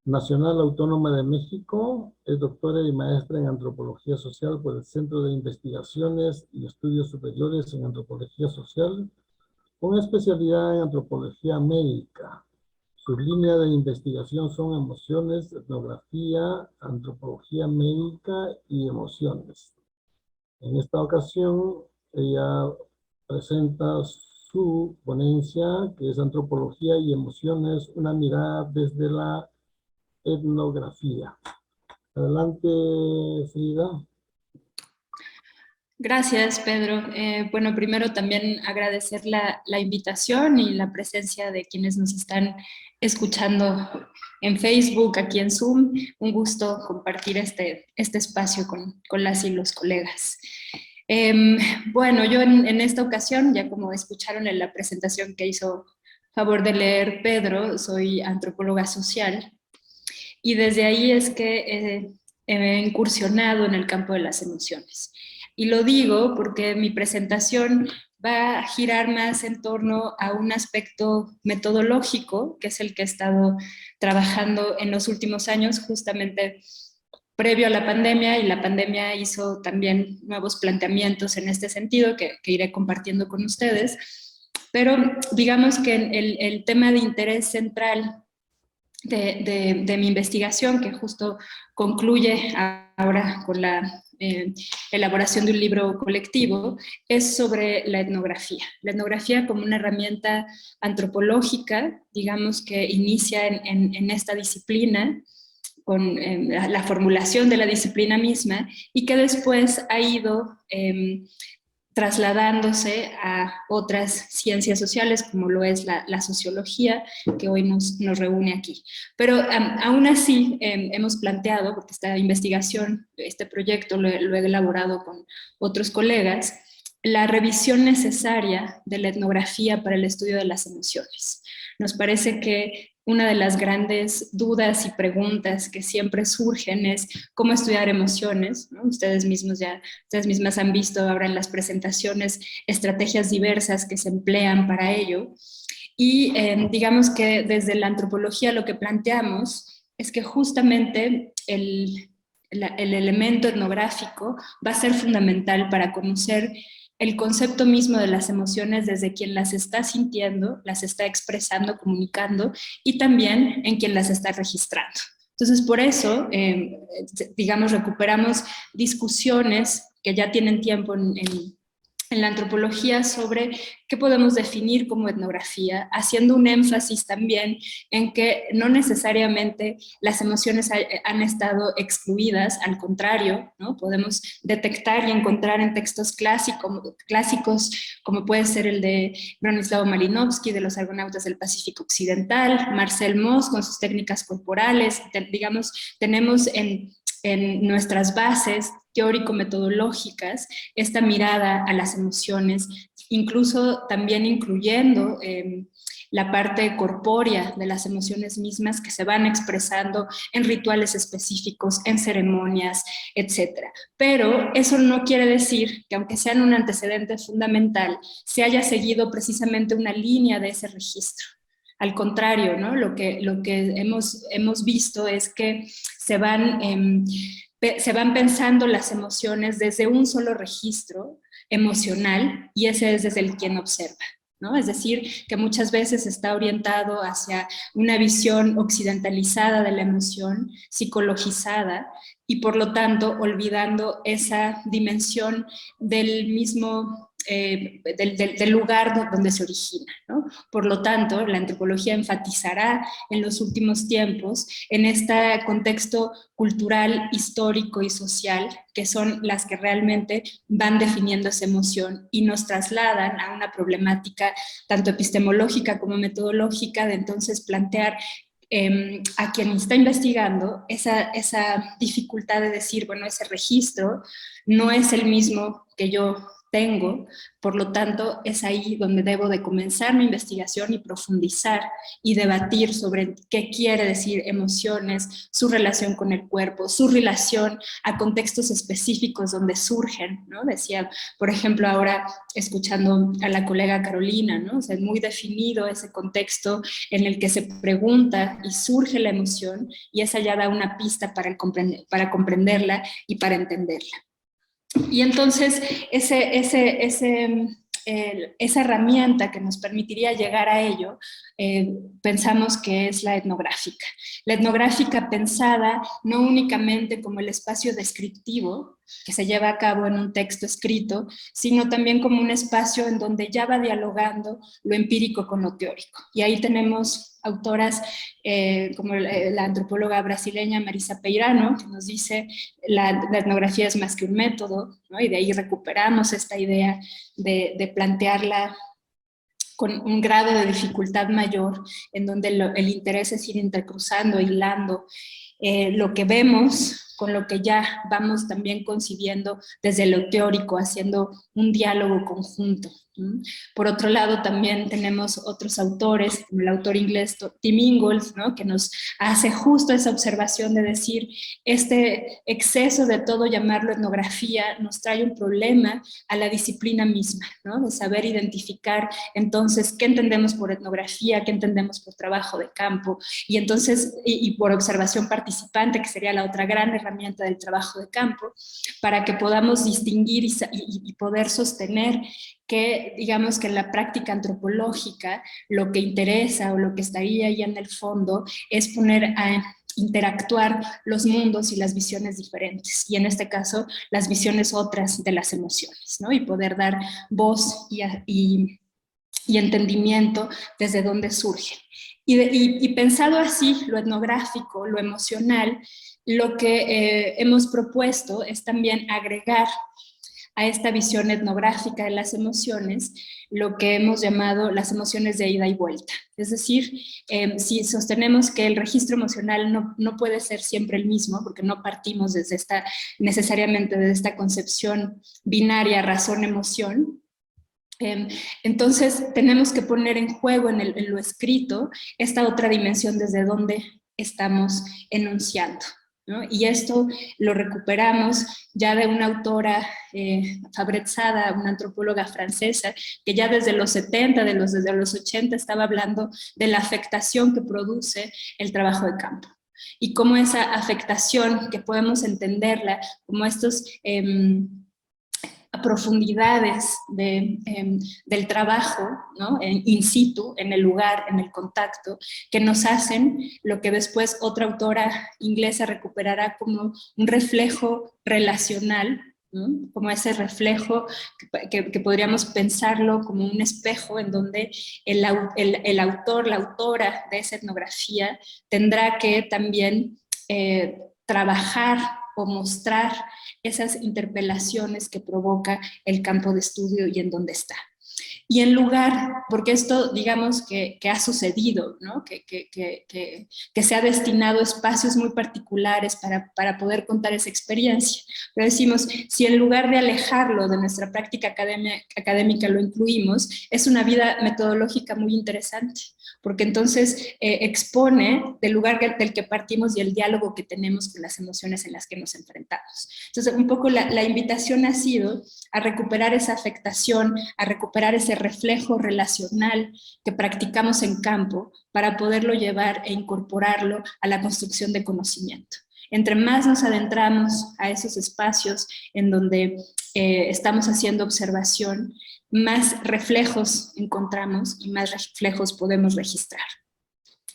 Nacional Autónoma de México. Es doctora y maestra en Antropología Social por el Centro de Investigaciones y Estudios Superiores en Antropología Social, con especialidad en Antropología Médica. Sus líneas de investigación son emociones, etnografía, antropología médica y emociones. En esta ocasión, ella presenta su ponencia, que es Antropología y Emociones, una mirada desde la etnografía. Adelante, Frida. Gracias, Pedro. Bueno, primero también agradecer la invitación y la presencia de quienes nos están escuchando en Facebook, aquí en Zoom. Un gusto compartir este espacio con las y los colegas. Bueno, yo en esta ocasión, ya como escucharon en la presentación que hizo favor de leer Pedro, soy antropóloga social y desde ahí es que he incursionado en el campo de las emociones. Y lo digo porque mi presentación va a girar más en torno a un aspecto metodológico, que es el que he estado trabajando en los últimos años, justamente previo a la pandemia, y la pandemia hizo también nuevos planteamientos en este sentido que iré compartiendo con ustedes. Pero digamos que el tema de interés central de mi investigación, que justo concluye ahora con la elaboración de un libro colectivo, es sobre la etnografía. La etnografía como una herramienta antropológica, digamos, que inicia en esta disciplina, con la formulación de la disciplina misma, y que después ha ido trasladándose a otras ciencias sociales, como lo es la sociología, que hoy nos reúne aquí. Pero aún así hemos planteado, porque esta investigación, este proyecto lo he elaborado con otros colegas, la revisión necesaria de la etnografía para el estudio de las emociones. Nos parece que una de las grandes dudas y preguntas que siempre surgen es cómo estudiar emociones, ¿no? Ustedes mismas han visto ahora en las presentaciones estrategias diversas que se emplean para ello. Y digamos que desde la antropología lo que planteamos es que justamente el elemento etnográfico va a ser fundamental para conocer el concepto mismo de las emociones desde quien las está sintiendo, las está expresando, comunicando, y también en quien las está registrando. Entonces, por eso, digamos, recuperamos discusiones que ya tienen tiempo en la antropología sobre qué podemos definir como etnografía, haciendo un énfasis también en que no necesariamente las emociones han estado excluidas, al contrario, ¿no? Podemos detectar y encontrar en textos clásicos como puede ser el de Bronislaw Malinowski, de los Argonautas del Pacífico Occidental, Marcel Mauss con sus técnicas corporales, digamos, tenemos en nuestras bases teórico-metodológicas esta mirada a las emociones, incluso también incluyendo la parte corpórea de las emociones mismas que se van expresando en rituales específicos, en ceremonias, etc. Pero eso no quiere decir que, aunque sean un antecedente fundamental, se haya seguido precisamente una línea de ese registro. Al contrario, ¿no? Lo que hemos visto es que se van pensando las emociones desde un solo registro emocional, y ese es desde el quien observa, ¿no? Es decir, que muchas veces está orientado hacia una visión occidentalizada de la emoción, psicologizada, y por lo tanto olvidando esa dimensión del mismo del lugar donde se origina, ¿no? Por lo tanto, la antropología enfatizará en los últimos tiempos en este contexto cultural, histórico y social, que son las que realmente van definiendo esa emoción y nos trasladan a una problemática tanto epistemológica como metodológica, de entonces plantear a quien está investigando esa dificultad de decir, bueno, ese registro no es el mismo que yo tengo, por lo tanto es ahí donde debo de comenzar mi investigación y profundizar y debatir sobre qué quiere decir emociones, su relación con el cuerpo, su relación a contextos específicos donde surgen, ¿no? Decía, por ejemplo, ahora escuchando a la colega Carolina, ¿no? O sea, es muy definido ese contexto en el que se pregunta y surge la emoción, y esa ya da una pista para comprenderla y para entenderla. Y entonces esa herramienta que nos permitiría llegar a ello, pensamos que es la etnográfica. La etnográfica pensada no únicamente como el espacio descriptivo que se lleva a cabo en un texto escrito, sino también como un espacio en donde ya va dialogando lo empírico con lo teórico. Y ahí tenemos autoras como la antropóloga brasileña Marisa Peirano, que nos dice la etnografía es más que un método, ¿no? Y de ahí recuperamos esta idea de plantearla con un grado de dificultad mayor, en donde el interés es ir intercruzando, hilando lo que vemos con lo que ya vamos también concibiendo desde lo teórico, haciendo un diálogo conjunto. Por otro lado, también tenemos otros autores, como el autor inglés Tim Ingalls, ¿no? Que nos hace justo esa observación de decir, este exceso de todo llamarlo etnografía nos trae un problema a la disciplina misma, ¿no? De saber identificar entonces qué entendemos por etnografía, qué entendemos por trabajo de campo, y entonces, y por observación participante, que sería la otra gran herramienta del trabajo de campo, para que podamos distinguir y poder sostener que, digamos, que en la práctica antropológica lo que interesa o lo que estaría ahí en el fondo es poner a interactuar los mundos y las visiones diferentes, y en este caso las visiones otras de las emociones, ¿no? Y poder dar voz y entendimiento desde dónde surge. Y pensado así, lo etnográfico, lo emocional, lo que hemos propuesto es también agregar a esta visión etnográfica de las emociones lo que hemos llamado las emociones de ida y vuelta. Es decir, si sostenemos que el registro emocional no puede ser siempre el mismo, porque no partimos necesariamente de esta concepción binaria razón-emoción, entonces tenemos que poner en juego en lo escrito esta otra dimensión desde donde estamos enunciando, ¿no? Y esto lo recuperamos ya de una autora, Fabrice Sada, una antropóloga francesa, que ya desde los 70, desde los 80 estaba hablando de la afectación que produce el trabajo de campo. Y cómo esa afectación, que podemos entenderla como estos profundidades del trabajo, ¿no? In situ, en el lugar, en el contacto, que nos hacen lo que después otra autora inglesa recuperará como un reflejo relacional, ¿no? Como ese reflejo que podríamos pensarlo como un espejo en donde el autor, la autora de esa etnografía tendrá que también trabajar o mostrar esas interpelaciones que provoca el campo de estudio y en dónde está. Y en lugar, porque esto digamos que ha sucedido, ¿no? que se ha destinado espacios muy particulares para poder contar esa experiencia. Pero decimos, si en lugar de alejarlo de nuestra práctica académica lo incluimos, es una vida metodológica muy interesante, porque entonces expone del lugar del que partimos y el diálogo que tenemos con las emociones en las que nos enfrentamos. Entonces, un poco la invitación ha sido a recuperar esa afectación, a recuperar ese reflejo relacional que practicamos en campo para poderlo llevar e incorporarlo a la construcción de conocimiento. Entre más nos adentramos a esos espacios en donde estamos haciendo observación, más reflejos encontramos y más reflejos podemos registrar.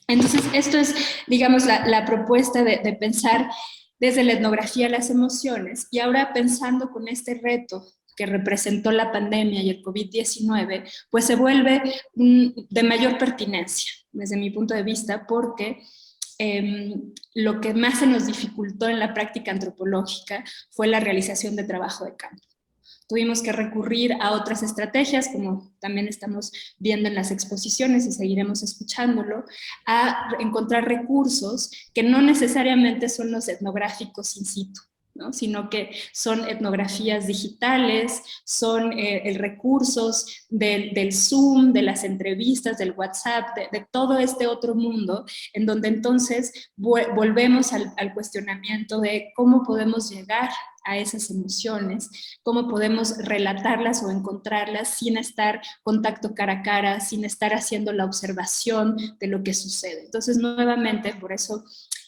Entonces, esto es, digamos, la propuesta de pensar desde la etnografía las emociones, y ahora pensando con este reto que representó la pandemia y el COVID-19, pues se vuelve de mayor pertinencia, desde mi punto de vista, porque lo que más se nos dificultó en la práctica antropológica fue la realización de trabajo de campo. Tuvimos que recurrir a otras estrategias, como también estamos viendo en las exposiciones y seguiremos escuchándolo, a encontrar recursos que no necesariamente son los etnográficos in situ, ¿no? Sino que son etnografías digitales, son recursos del Zoom, de las entrevistas, del WhatsApp, de todo este otro mundo, en donde entonces volvemos al cuestionamiento de cómo podemos llegar a esas emociones, cómo podemos relatarlas o encontrarlas sin estar contacto cara a cara, sin estar haciendo la observación de lo que sucede. Entonces, nuevamente, por eso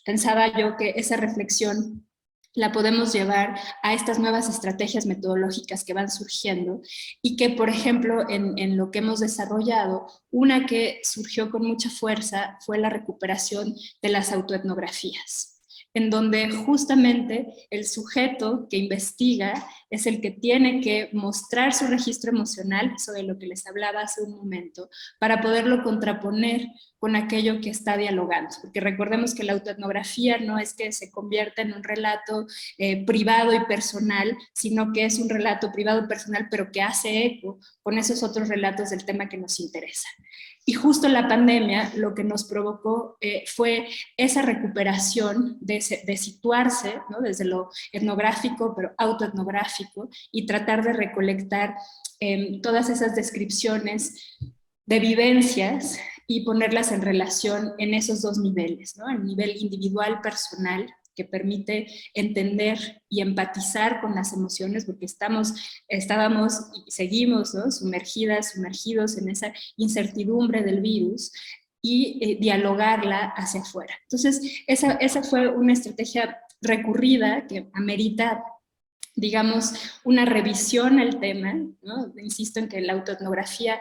pensaba yo que esa reflexión la podemos llevar a estas nuevas estrategias metodológicas que van surgiendo y que, por ejemplo, en lo que hemos desarrollado, una que surgió con mucha fuerza fue la recuperación de las autoetnografías, en donde justamente el sujeto que investiga es el que tiene que mostrar su registro emocional, eso de lo que les hablaba hace un momento, para poderlo contraponer con aquello que está dialogando. Porque recordemos que la autoetnografía no es que se convierta en un relato privado y personal, sino que es un relato privado y personal, pero que hace eco con esos otros relatos del tema que nos interesa. Y justo la pandemia lo que nos provocó fue esa recuperación de situarse, ¿no? Desde lo etnográfico, pero autoetnográfico, y tratar de recolectar todas esas descripciones de vivencias y ponerlas en relación en esos dos niveles, ¿no? El nivel individual, personal, que permite entender y empatizar con las emociones, porque estábamos y seguimos, ¿no? Sumergidos en esa incertidumbre del virus, y dialogarla hacia afuera. Entonces, esa fue una estrategia recurrida que amerita, digamos, una revisión al tema, ¿no? Insisto en que la autoetnografía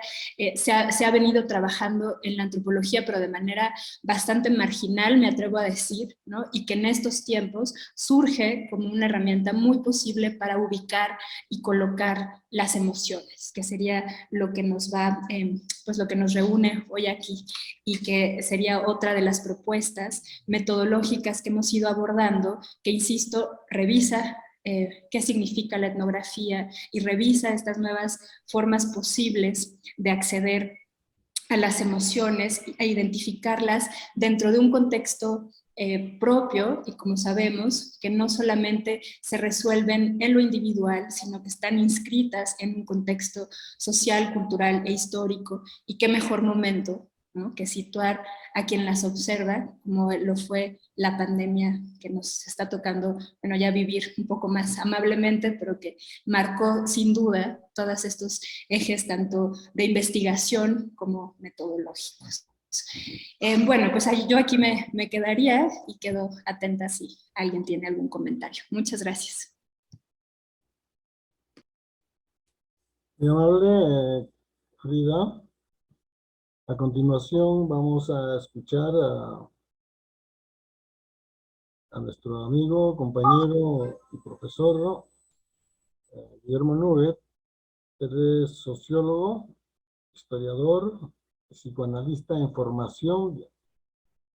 se ha venido trabajando en la antropología, pero de manera bastante marginal, me atrevo a decir, ¿no? Y que en estos tiempos surge como una herramienta muy posible para ubicar y colocar las emociones, que sería lo que nos va, pues lo que nos reúne hoy aquí, y que sería otra de las propuestas metodológicas que hemos ido abordando, que, insisto, revisa qué significa la etnografía y revisa estas nuevas formas posibles de acceder a las emociones e identificarlas dentro de un contexto propio, y como sabemos, que no solamente se resuelven en lo individual, sino que están inscritas en un contexto social, cultural e histórico, y qué mejor momento, ¿no?, que situar a quien las observa, como lo fue la pandemia que nos está tocando, bueno, ya vivir un poco más amablemente, pero que marcó sin duda todos estos ejes tanto de investigación como metodológicos. Bueno, pues yo aquí me quedaría y quedo atenta si alguien tiene algún comentario. Muchas gracias. Muy amable, Frida. A continuación vamos a escuchar a nuestro amigo, compañero y profesor Guillermo Nubet. Él es sociólogo, historiador, psicoanalista en formación.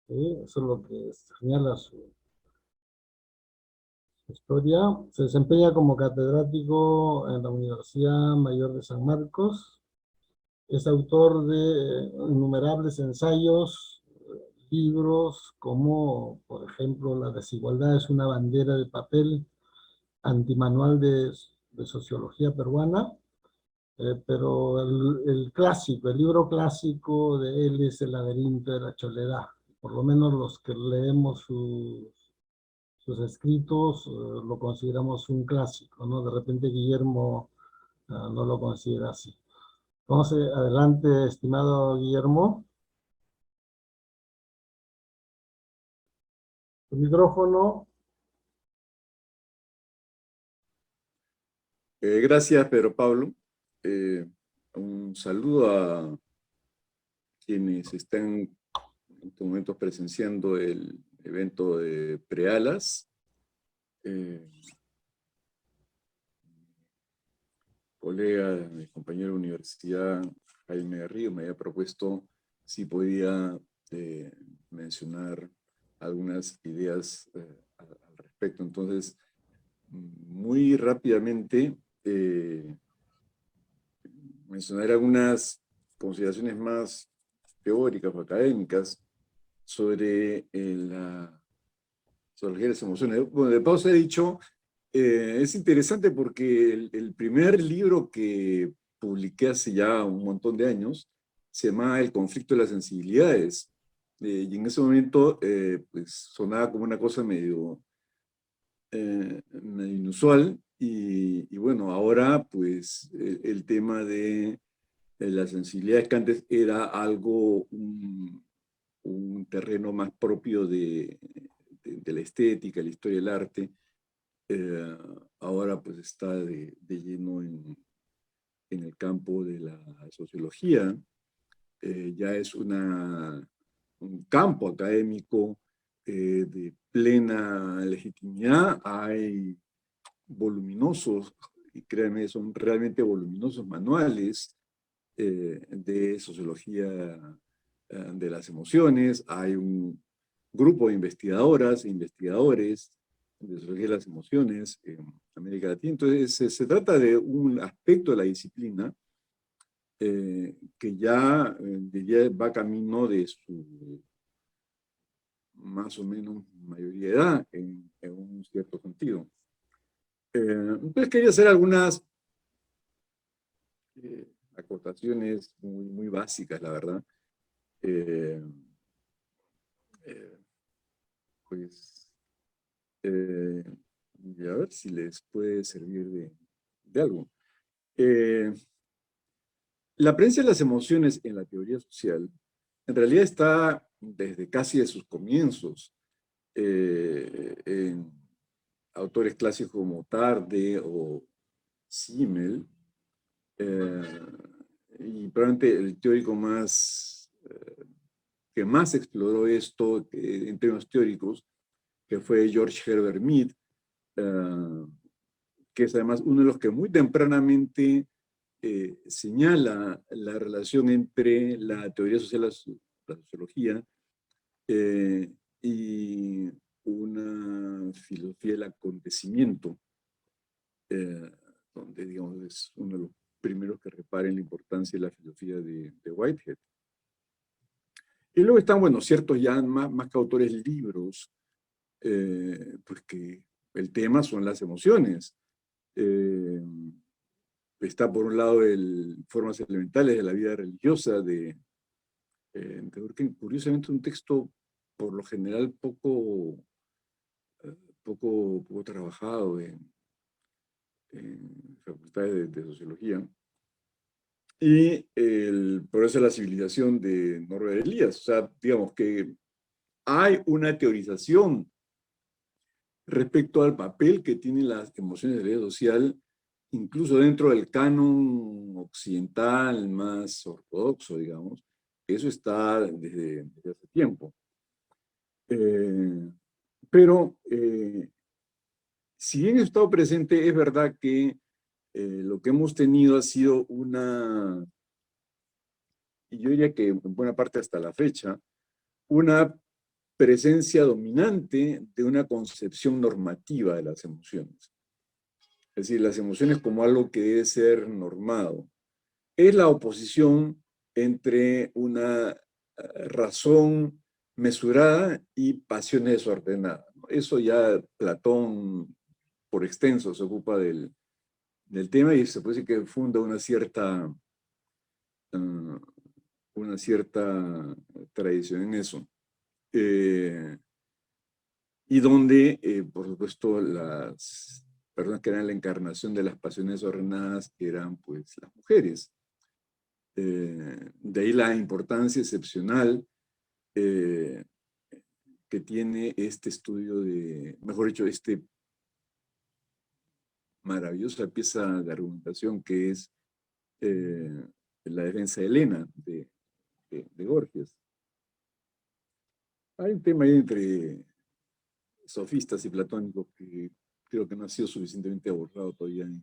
Eso es lo que señala su historia. Se desempeña como catedrático en la Universidad Mayor de San Marcos. Es autor de innumerables ensayos, libros, como por ejemplo La desigualdad es una bandera de papel, antimanual de sociología peruana, pero el clásico, el libro clásico de él es El laberinto de la soledad. Por lo menos los que leemos sus escritos lo consideramos un clásico, ¿no? De repente Guillermo no lo considera así. Entonces, adelante, estimado Guillermo. Tu micrófono. Gracias, Pedro Pablo. Un saludo a quienes están en estos momentos presenciando el evento de Prealas. Colega, mi compañero de universidad, Jaime Ríos, me había propuesto si podía mencionar algunas ideas al respecto. Entonces, muy rápidamente, mencionaré algunas consideraciones más teóricas o académicas sobre la sociología de las emociones. Bueno, de paso he dicho es interesante porque el primer libro que publiqué hace ya un montón de años se llama El conflicto de las sensibilidades. Y en ese momento pues sonaba como una cosa medio inusual. Y bueno, ahora pues el tema de las sensibilidades, que antes era algo, un terreno más propio de la estética, la historia del arte, ahora pues está de lleno en el campo de la sociología. Ya es un campo académico de plena legitimidad. Hay voluminosos, y créanme, son realmente voluminosos manuales de sociología de las emociones. Hay un grupo de investigadoras e investigadores de sociología de las emociones en América Latina. Entonces, se trata de un aspecto de la disciplina que ya, diría, va camino de su más o menos mayoría de edad, en un cierto sentido. Entonces quería hacer algunas acotaciones muy básicas, la verdad. Pues, y a ver si les puede servir de algo. La presencia de las emociones en la teoría social en realidad está desde casi de sus comienzos en autores clásicos como Tarde o Simmel, y probablemente el teórico que más exploró esto en términos teóricos, que fue George Herbert Mead, que es además uno de los que muy tempranamente señala la relación entre la teoría social, la sociología, y una filosofía del acontecimiento, donde, digamos, es uno de los primeros que reparen la importancia de la filosofía de Whitehead. Y luego están, bueno, ciertos ya más que autores libros, pues que el tema son las emociones. Está por un lado Formas elementales de la vida religiosa de Durkheim, curiosamente un texto por lo general poco trabajado en facultades de sociología. Y el progreso de la civilización de Norbert Elias. O sea, digamos que hay una teorización respecto al papel que tienen las emociones de la vida social, incluso dentro del canon occidental más ortodoxo, digamos. Eso está desde hace tiempo. Pero si bien ha estado presente, es verdad que lo que hemos tenido ha sido y yo diría que en buena parte hasta la fecha, una presencia dominante de una concepción normativa de las emociones. Es decir, las emociones como algo que debe ser normado. Es la oposición entre una razón mesurada y pasiones desordenadas. Eso ya Platón por extenso se ocupa del tema, y se puede decir que funda una cierta tradición en eso. Y donde, por supuesto, las personas que eran la encarnación de las pasiones desordenadas eran pues las mujeres. De ahí la importancia excepcional que tiene este estudio mejor dicho, maravillosa pieza de argumentación que es la defensa de Helena, de Gorgias. Hay un tema ahí entre sofistas y platónicos que creo que no ha sido suficientemente abordado todavía en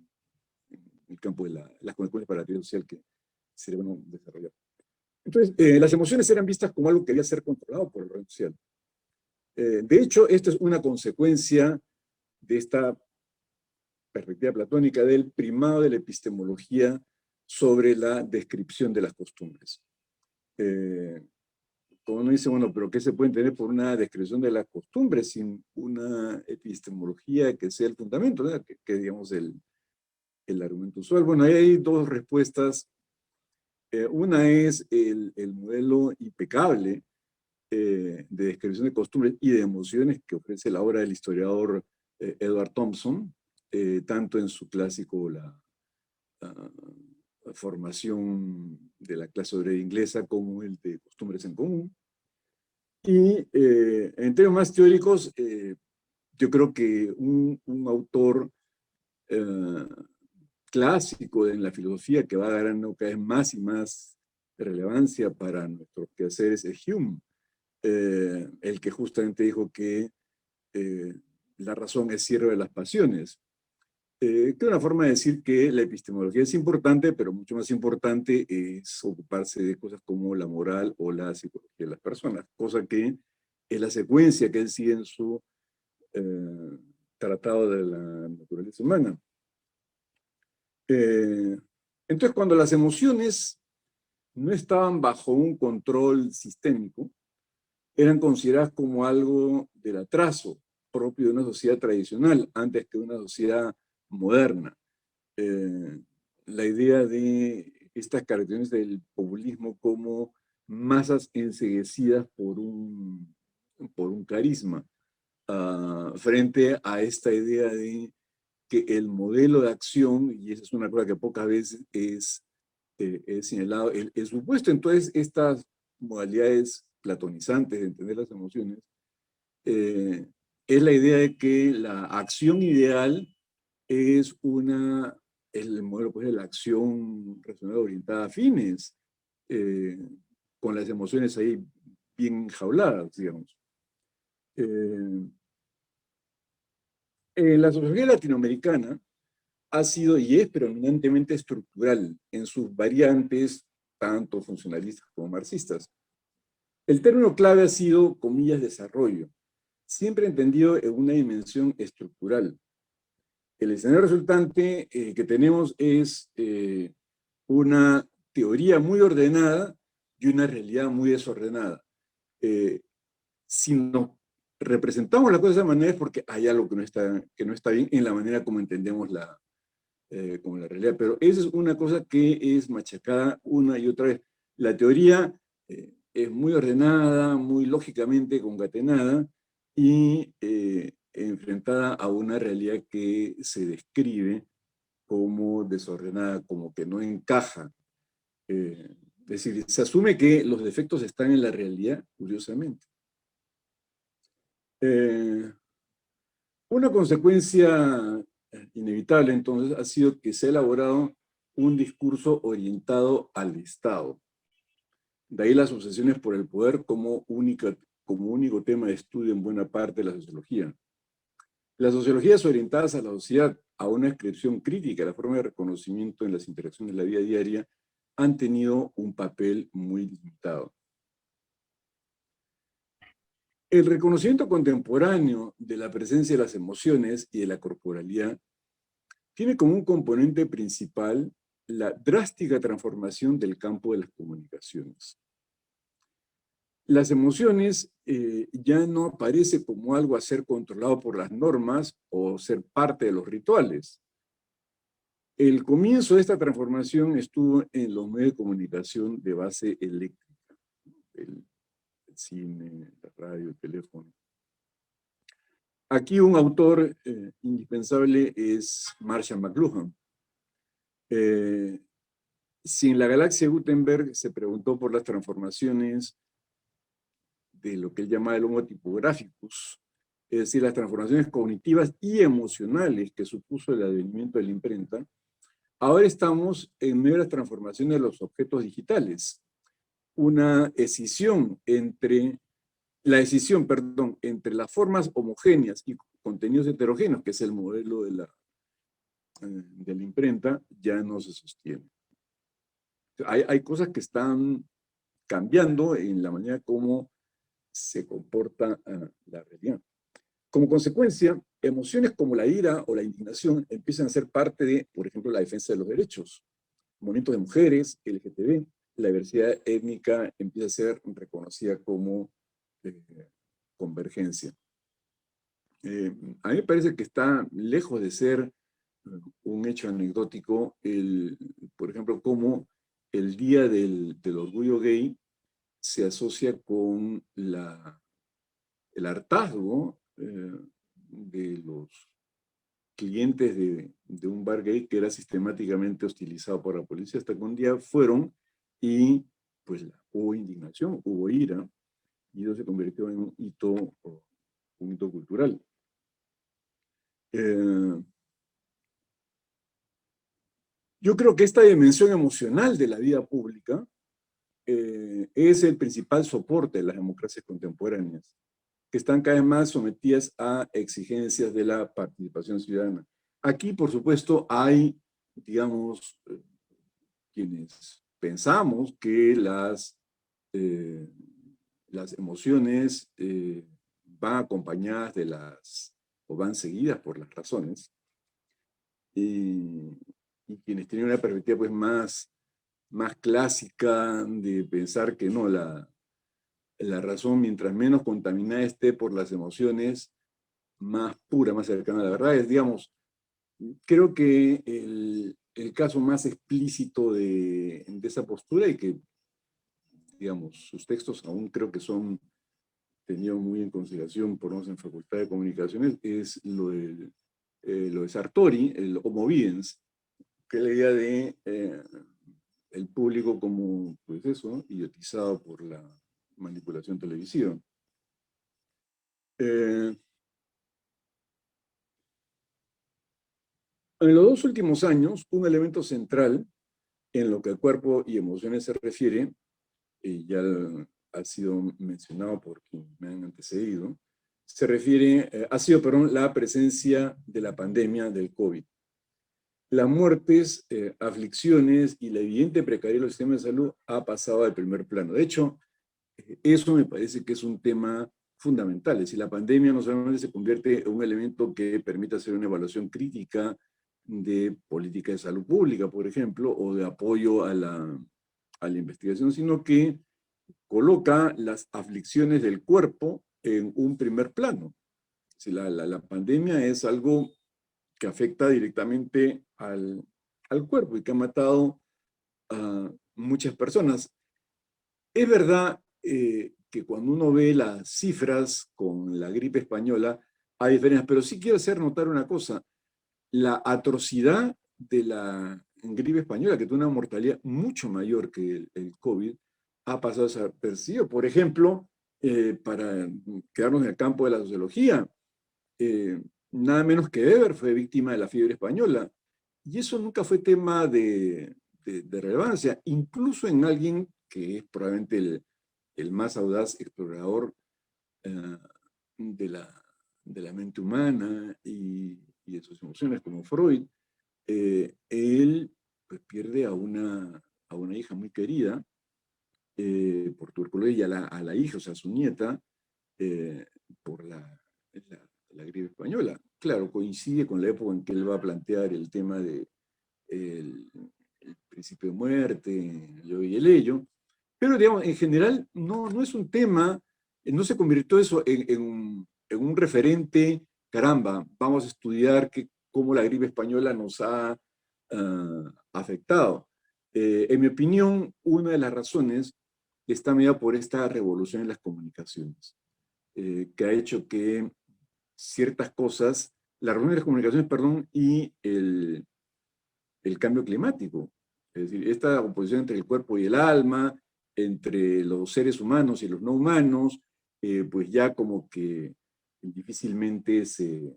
el campo de las consecuencias para la teoría social, que sería bueno desarrollar. Entonces, las emociones eran vistas como algo que debía ser controlado por el orden social. De hecho, esto es una consecuencia de esta perspectiva platónica del primado de la epistemología sobre la descripción de las costumbres. como uno dice, bueno, pero ¿qué se puede entender por una descripción de las costumbres sin una epistemología que sea el fundamento, ¿no? que digamos el argumento usual? Bueno, ahí hay dos respuestas. Una es el modelo impecable de descripción de costumbres y de emociones que ofrece la obra del historiador Edward Thompson, tanto en su clásico la formación de la clase obrera inglesa como el de costumbres en común. Y en términos más teóricos, yo creo que un autor clásico en la filosofía que va agarrando cada vez más y más relevancia para nuestros quehaceres es Hume, el que justamente dijo que la razón es sierva de las pasiones. Que es una forma de decir que la epistemología es importante, pero mucho más importante es ocuparse de cosas como la moral o la psicología de las personas, cosa que es la secuencia que él sigue en su Tratado de la Naturaleza Humana. Entonces, cuando las emociones no estaban bajo un control sistémico, eran consideradas como algo del atraso propio de una sociedad tradicional antes que de una sociedad moderna. La idea de estas características del populismo como masas enceguecidas por un carisma, frente a esta idea de que el modelo de acción, y esa es una cosa que pocas veces es señalado, el supuesto entonces estas modalidades platonizantes de entender las emociones, es la idea de que la acción ideal es el modelo pues, de la acción racional orientada a fines, con las emociones ahí bien enjauladas, digamos. La sociología latinoamericana ha sido y es predominantemente estructural en sus variantes, tanto funcionalistas como marxistas. El término clave ha sido, comillas, desarrollo, siempre entendido en una dimensión estructural. El escenario resultante que tenemos es una teoría muy ordenada y una realidad muy desordenada. Si nos representamos la cosa de esa manera es porque hay algo que no está bien en la manera como entendemos como la realidad. Pero esa es una cosa que es machacada una y otra vez. La teoría es muy ordenada, muy lógicamente concatenada y enfrentada a una realidad que se describe como desordenada, como que no encaja. Es decir, se asume que los defectos están en la realidad, curiosamente. Una consecuencia inevitable, entonces, ha sido que se ha elaborado un discurso orientado al Estado. De ahí las obsesiones por el poder como único tema de estudio en buena parte de la sociología. Las sociologías orientadas a la sociedad, a una descripción crítica de la forma de reconocimiento en las interacciones de la vida diaria, han tenido un papel muy limitado. El reconocimiento contemporáneo de la presencia de las emociones y de la corporalidad tiene como un componente principal la drástica transformación del campo de las comunicaciones. Las emociones ya no aparecen como algo a ser controlado por las normas o ser parte de los rituales. El comienzo de esta transformación estuvo en los medios de comunicación de base eléctrica, el cine, la radio, el teléfono. Aquí un autor indispensable es Marshall McLuhan. Si en la galaxia Gutenberg se preguntó por las transformaciones de lo que él llama el Homo typographicus, es decir, las transformaciones cognitivas y emocionales que supuso el advenimiento de la imprenta, ahora estamos en medio de las transformaciones de los objetos digitales. Una escisión entre las formas homogéneas y contenidos heterogéneos, que es el modelo de la imprenta, ya no se sostiene. Hay cosas que están cambiando en la manera como se comporta la realidad. Como consecuencia, emociones como la ira o la indignación empiezan a ser parte de, por ejemplo, la defensa de los derechos, movimientos de mujeres, LGTB, la diversidad étnica empieza a ser reconocida como convergencia. A mí me parece que está lejos de ser un hecho anecdótico, por ejemplo, cómo el Día del Orgullo Gay se asocia con el hartazgo de los clientes de un bar gay que era sistemáticamente hostilizado por la policía, hasta que un día fueron y pues hubo indignación, hubo ira, y eso se convirtió en un hito cultural. Yo creo que esta dimensión emocional de la vida pública es el principal soporte de las democracias contemporáneas, que están cada vez más sometidas a exigencias de la participación ciudadana. Aquí, por supuesto, hay, digamos, quienes pensamos que las emociones van acompañadas o van seguidas por las razones, y quienes tienen una perspectiva pues más clásica de pensar que no, la razón, mientras menos contaminada esté por las emociones, más pura, más cercana a la verdad. Digamos, creo que el caso más explícito de esa postura, y que, digamos, sus textos aún creo que son tenidos muy en consideración por nosotros en Facultad de Comunicaciones, es lo de Sartori, el homo videns, que es la idea de el público como, pues eso, ¿no?, idiotizado por la manipulación televisiva. En los 2 últimos años, un elemento central en lo que a cuerpo y emociones se refiere, y ya ha sido mencionado por quienes me han antecedido, ha sido la presencia de la pandemia del COVID. Las muertes, aflicciones y la evidente precariedad del sistema de salud ha pasado al primer plano. De hecho, eso me parece que es un tema fundamental. Es decir, la pandemia no solamente se convierte en un elemento que permite hacer una evaluación crítica de política de salud pública, por ejemplo, o de apoyo a la investigación, sino que coloca las aflicciones del cuerpo en un primer plano. Si la pandemia es algo que afecta directamente al cuerpo y que ha matado a muchas personas. Es verdad que cuando uno ve las cifras con la gripe española hay diferencias, pero sí quiero hacer notar una cosa. La atrocidad de la gripe española, que tiene una mortalidad mucho mayor que el COVID, ha pasado desapercibido. Por ejemplo, para quedarnos en el campo de la sociología, nada menos que Weber fue víctima de la fiebre española, y eso nunca fue tema de relevancia, incluso en alguien que es probablemente el más audaz explorador de la mente humana y de sus emociones, como Freud. Él pues, pierde a una hija muy querida por tuberculosis, y a la hija, o sea, su nieta, por la gripe española. Claro, coincide con la época en que él va a plantear el tema de el principio de muerte, el yo y el ello, pero digamos, en general no es un tema, no se convirtió eso en un referente, caramba, vamos a estudiar cómo la gripe española nos ha afectado. En mi opinión, una de las razones está medida por esta revolución en las comunicaciones, que ha hecho que ciertas cosas, la revolución de las comunicaciones, perdón, y el cambio climático, es decir, esta oposición entre el cuerpo y el alma, entre los seres humanos y los no humanos, pues ya como que difícilmente se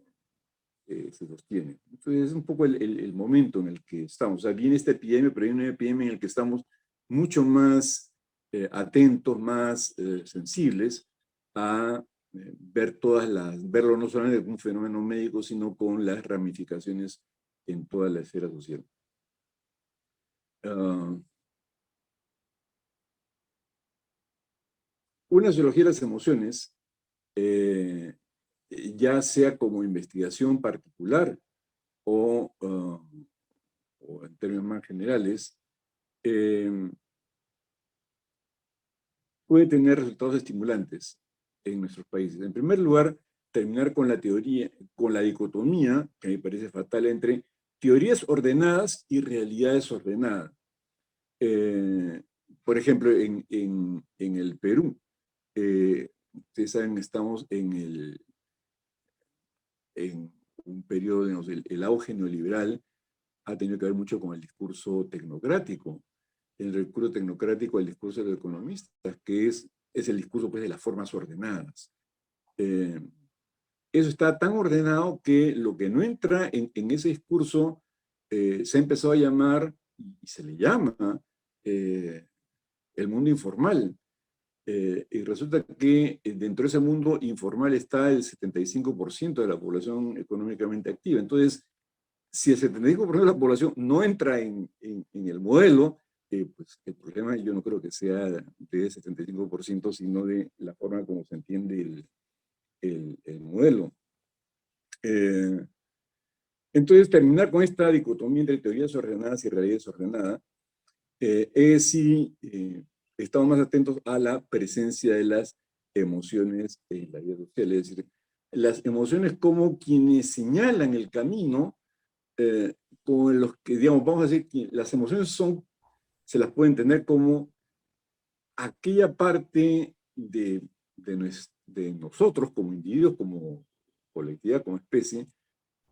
sostiene. Entonces es un poco el momento en el que estamos. O sea, viene esta epidemia, pero hay una epidemia en la que estamos mucho más atentos, más sensibles a verlo no solamente como un fenómeno médico, sino con las ramificaciones en toda la esfera social. Una sociología de las emociones, ya sea como investigación particular o en términos más generales, puede tener resultados estimulantes en nuestros países. En primer lugar, terminar con la teoría, con la dicotomía, que me parece fatal, entre teorías ordenadas y realidades ordenadas. Por ejemplo, en el Perú, ustedes saben, estamos en un periodo, digamos, el auge neoliberal ha tenido que ver mucho con el discurso tecnocrático. El discurso tecnocrático, el discurso de los economistas, que es el discurso, pues, de las formas ordenadas. Eso está tan ordenado que lo que no entra en ese discurso se ha empezado a llamar, y se le llama, el mundo informal. Y resulta que dentro de ese mundo informal está el 75% de la población económicamente activa. Entonces, si el 75% de la población no entra en el modelo, pues el problema yo no creo que sea de 75%, sino de la forma como se entiende el modelo. Entonces, terminar con esta dicotomía entre teorías ordenadas y realidades ordenadas es si estamos más atentos a la presencia de las emociones en la vida social. Es decir, las emociones como quienes señalan el camino con los que, digamos, vamos a decir que las emociones se las puede entender como aquella parte de nosotros como individuos, como colectividad, como especie,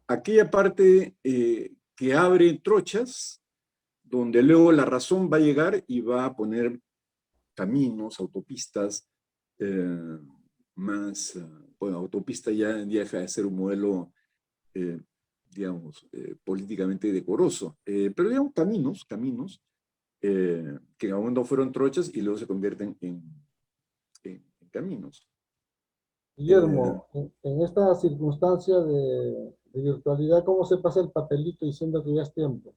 aquella parte que abre trochas donde luego la razón va a llegar y va a poner caminos, autopistas, bueno, autopista ya deja de ser un modelo, digamos, políticamente decoroso, pero digamos caminos, que en algún momento fueron trochas y luego se convierten en caminos. Guillermo, en esta circunstancia de virtualidad, ¿cómo se pasa el papelito diciendo que ya es tiempo?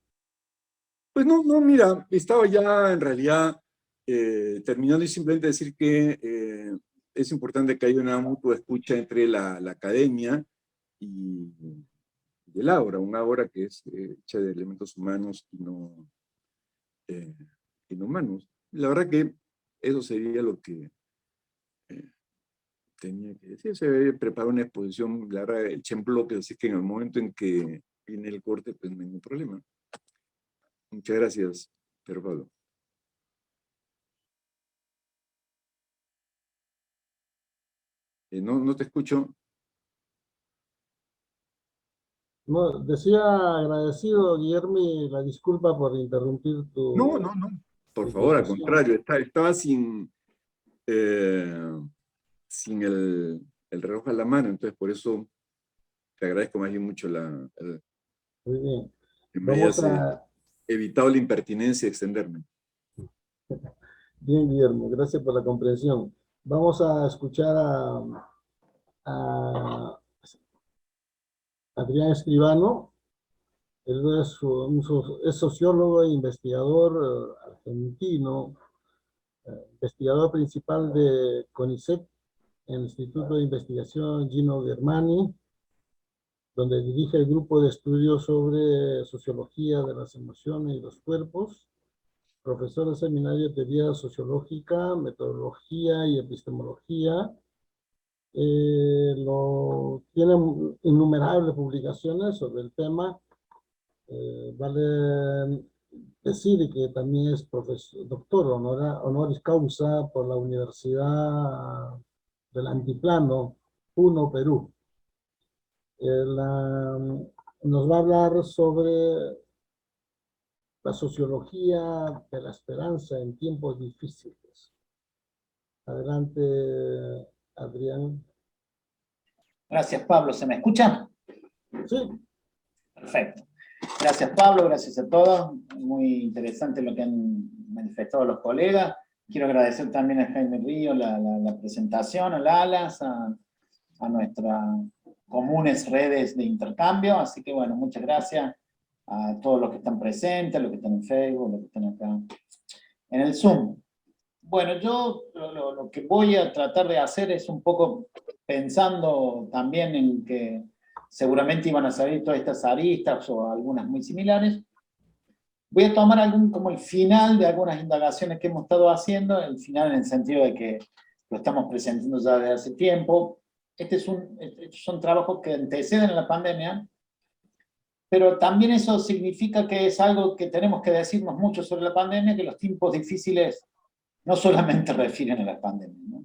Pues no, mira, estaba ya en realidad terminando y simplemente decir que es importante que haya una mutua escucha entre la academia y el ágora, un ágora que es hecha de elementos humanos y no humanos. La verdad que eso sería lo que tenía que decir. Se debe preparar una exposición, la verdad, hecha en bloques, así que en el momento en que viene el corte, pues no hay ningún problema. Muchas gracias, Pedro Pablo. No te escucho. No, decía agradecido, Guillermo, y la disculpa por interrumpir tu... No. Por favor, al contrario, estaba sin el reloj a la mano, entonces por eso te agradezco más bien mucho Muy bien. que me hayas evitado la impertinencia de extenderme. Bien, Guillermo, gracias por la comprensión. Vamos a escuchar a Adrián Escribano. Él es sociólogo e investigador argentino, investigador principal de CONICET, en el Instituto de Investigación Gino Germani, donde dirige el grupo de estudios sobre sociología de las emociones y los cuerpos, profesor de seminario de teoría sociológica, metodología y epistemología. Tiene innumerables publicaciones sobre el tema. Vale decir que también es doctor honoris causa por la Universidad del Altiplano, Puno, Perú. Nos va a hablar sobre la sociología de la esperanza en tiempos difíciles. Adelante, Adrián. Gracias, Pablo. ¿Se me escucha? Sí. Perfecto. Gracias, Pablo. Gracias a todos. Muy interesante lo que han manifestado los colegas. Quiero agradecer también a Jaime Río la presentación, a Lalas, a nuestras comunes redes de intercambio. Así que, bueno, muchas gracias a todos los que están presentes, a los que están en Facebook, a los que están acá en el Zoom. Bueno, yo lo que voy a tratar de hacer es un poco pensando también en que seguramente iban a salir todas estas aristas o algunas muy similares. Voy a tomar como el final de algunas indagaciones que hemos estado haciendo, el final en el sentido de que lo estamos presentando ya desde hace tiempo. Estos son trabajos que anteceden a la pandemia, pero también eso significa que es algo que tenemos que decirnos mucho sobre la pandemia, que los tiempos difíciles no solamente refieren a la pandemia, ¿no?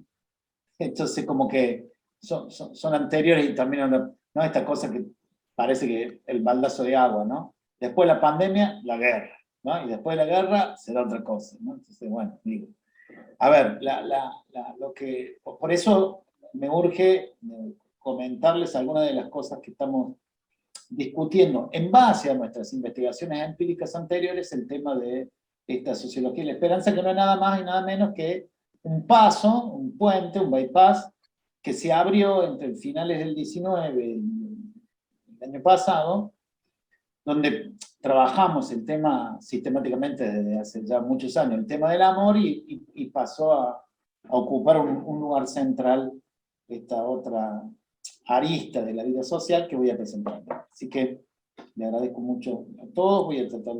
Entonces como que son anteriores y también, ¿no? Esta cosa que parece que el baldazo de agua, ¿no? Después de la pandemia, la guerra, ¿no? Y después de la guerra será otra cosa, ¿no? Entonces, bueno, digo. A ver, por eso me urge comentarles algunas de las cosas que estamos discutiendo en base a nuestras investigaciones empíricas anteriores, el tema de esta sociología de la esperanza, que no es nada más y nada menos que un paso, un puente, un bypass, que se abrió entre finales del 19 y el año pasado, donde trabajamos el tema sistemáticamente desde hace ya muchos años, el tema del amor, y pasó a ocupar un lugar central esta otra arista de la vida social que voy a presentar. Así que le agradezco mucho a todos, voy a tratar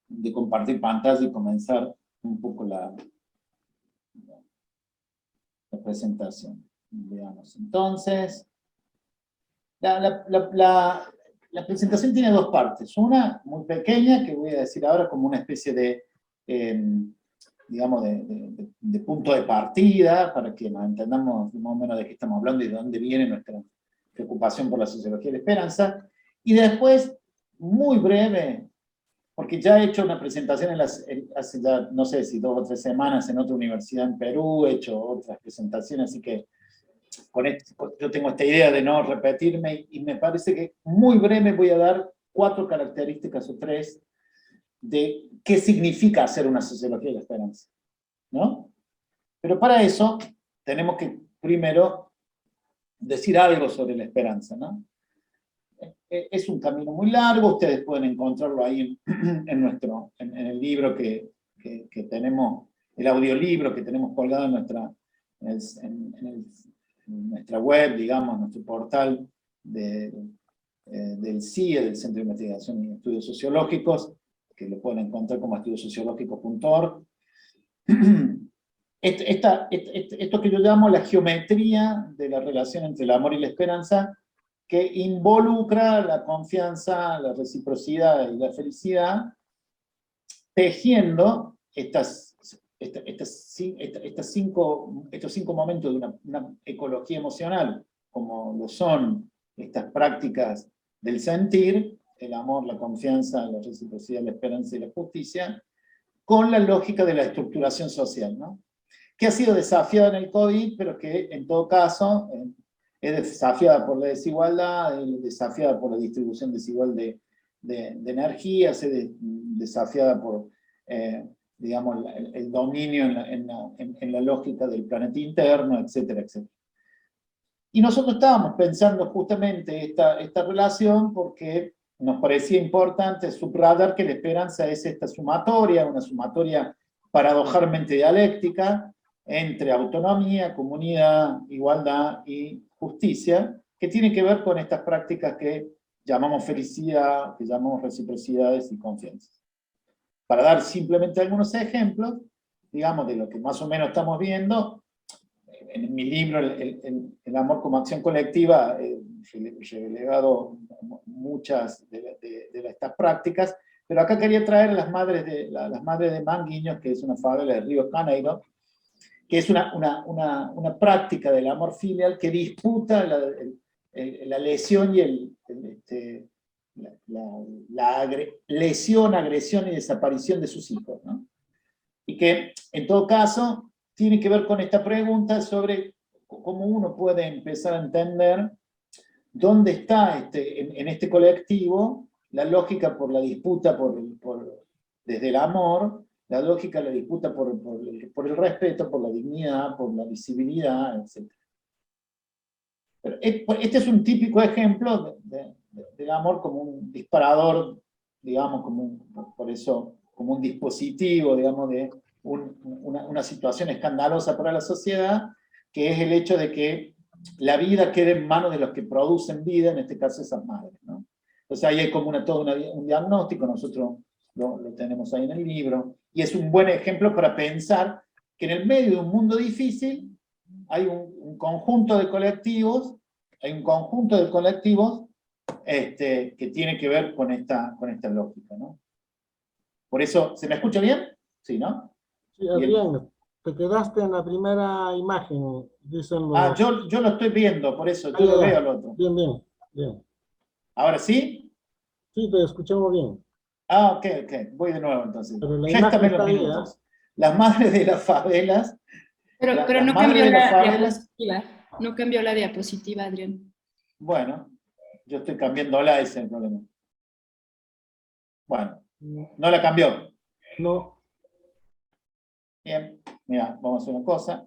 de compartir pantalla y comenzar un poco la presentación. Veamos entonces. La presentación tiene dos partes. Una muy pequeña, que voy a decir ahora como una especie de, digamos, de punto de partida, para que nos entendamos más o menos de qué estamos hablando y de dónde viene nuestra preocupación por la sociología de la esperanza. Y después, muy breve, porque ya he hecho una presentación hace ya, no sé si 2 o 3 semanas en otra universidad en Perú, he hecho otras presentaciones, así que yo tengo esta idea de no repetirme, y me parece que muy breve voy a dar 4 características o 3 de qué significa hacer una sociología de la esperanza, ¿no? Pero para eso tenemos que primero decir algo sobre la esperanza, ¿no? Es un camino muy largo, ustedes pueden encontrarlo ahí en el libro que tenemos, el audiolibro que tenemos colgado en nuestra web, digamos, nuestro portal del CIE, del Centro de Investigación y Estudios Sociológicos, que lo pueden encontrar como estudiosociológicos.org. Esto que yo llamo la geometría de la relación entre el amor y la esperanza, que involucra la confianza, la reciprocidad y la felicidad, tejiendo estos 5 momentos de una ecología emocional, como lo son estas prácticas del sentir, el amor, la confianza, la reciprocidad, la esperanza y la justicia, con la lógica de la estructuración social, ¿no? Que ha sido desafiada en el COVID, pero que en todo caso es desafiada por la desigualdad, es desafiada por la distribución desigual de energías, es desafiada por, digamos, el dominio en la lógica del planeta interno, etcétera, etcétera. Y nosotros estábamos pensando justamente esta relación porque nos parecía importante subrayar que la esperanza es esta sumatoria, una sumatoria paradojalmente dialéctica entre autonomía, comunidad, igualdad y justicia, que tiene que ver con estas prácticas que llamamos felicidad, que llamamos reciprocidades y confianza. Para dar simplemente algunos ejemplos, digamos, de lo que más o menos estamos viendo, en mi libro, El amor como acción colectiva, he relegado muchas de estas prácticas, pero acá quería traer las madres de Manguinhos, que es una favela de Río Janeiro, que es una práctica del amor filial que disputa la lesión y la lesión, agresión y desaparición de sus hijos, ¿no? Y que, en todo caso, tiene que ver con esta pregunta sobre cómo uno puede empezar a entender dónde está en este colectivo la lógica por la disputa desde el amor, la lógica de la disputa por el respeto, por la dignidad, por la visibilidad, etc. Pero este es un típico ejemplo del amor como un disparador, digamos, por eso, como un dispositivo, digamos, de una situación escandalosa para la sociedad, que es el hecho de que la vida quede en manos de los que producen vida, en este caso esas madres, ¿no? Entonces ahí hay como un diagnóstico, nosotros lo tenemos ahí en el libro, y es un buen ejemplo para pensar que en el medio de un mundo difícil hay un conjunto de colectivos, que tiene que ver con esta lógica, ¿no? Por eso, ¿se me escucha bien? Sí, ¿no? Sí, Adrián, te quedaste en la primera imagen, dicen los... Ah, yo lo estoy viendo, por eso, yo ya, lo ya. veo al otro. Bien, bien, bien. ¿Ahora sí? Sí, te escuchamos bien. Ah, ok, voy de nuevo entonces. Pero la Réstame imagen los está ahí, minutos. Las madres de las favelas. Pero Las no madres cambió de las la favelas. diapositiva. No cambió la diapositiva, Adrián. Bueno, yo estoy cambiándola, ese es el problema. Bueno, no la cambió. No, Bien, mira, vamos a hacer una cosa.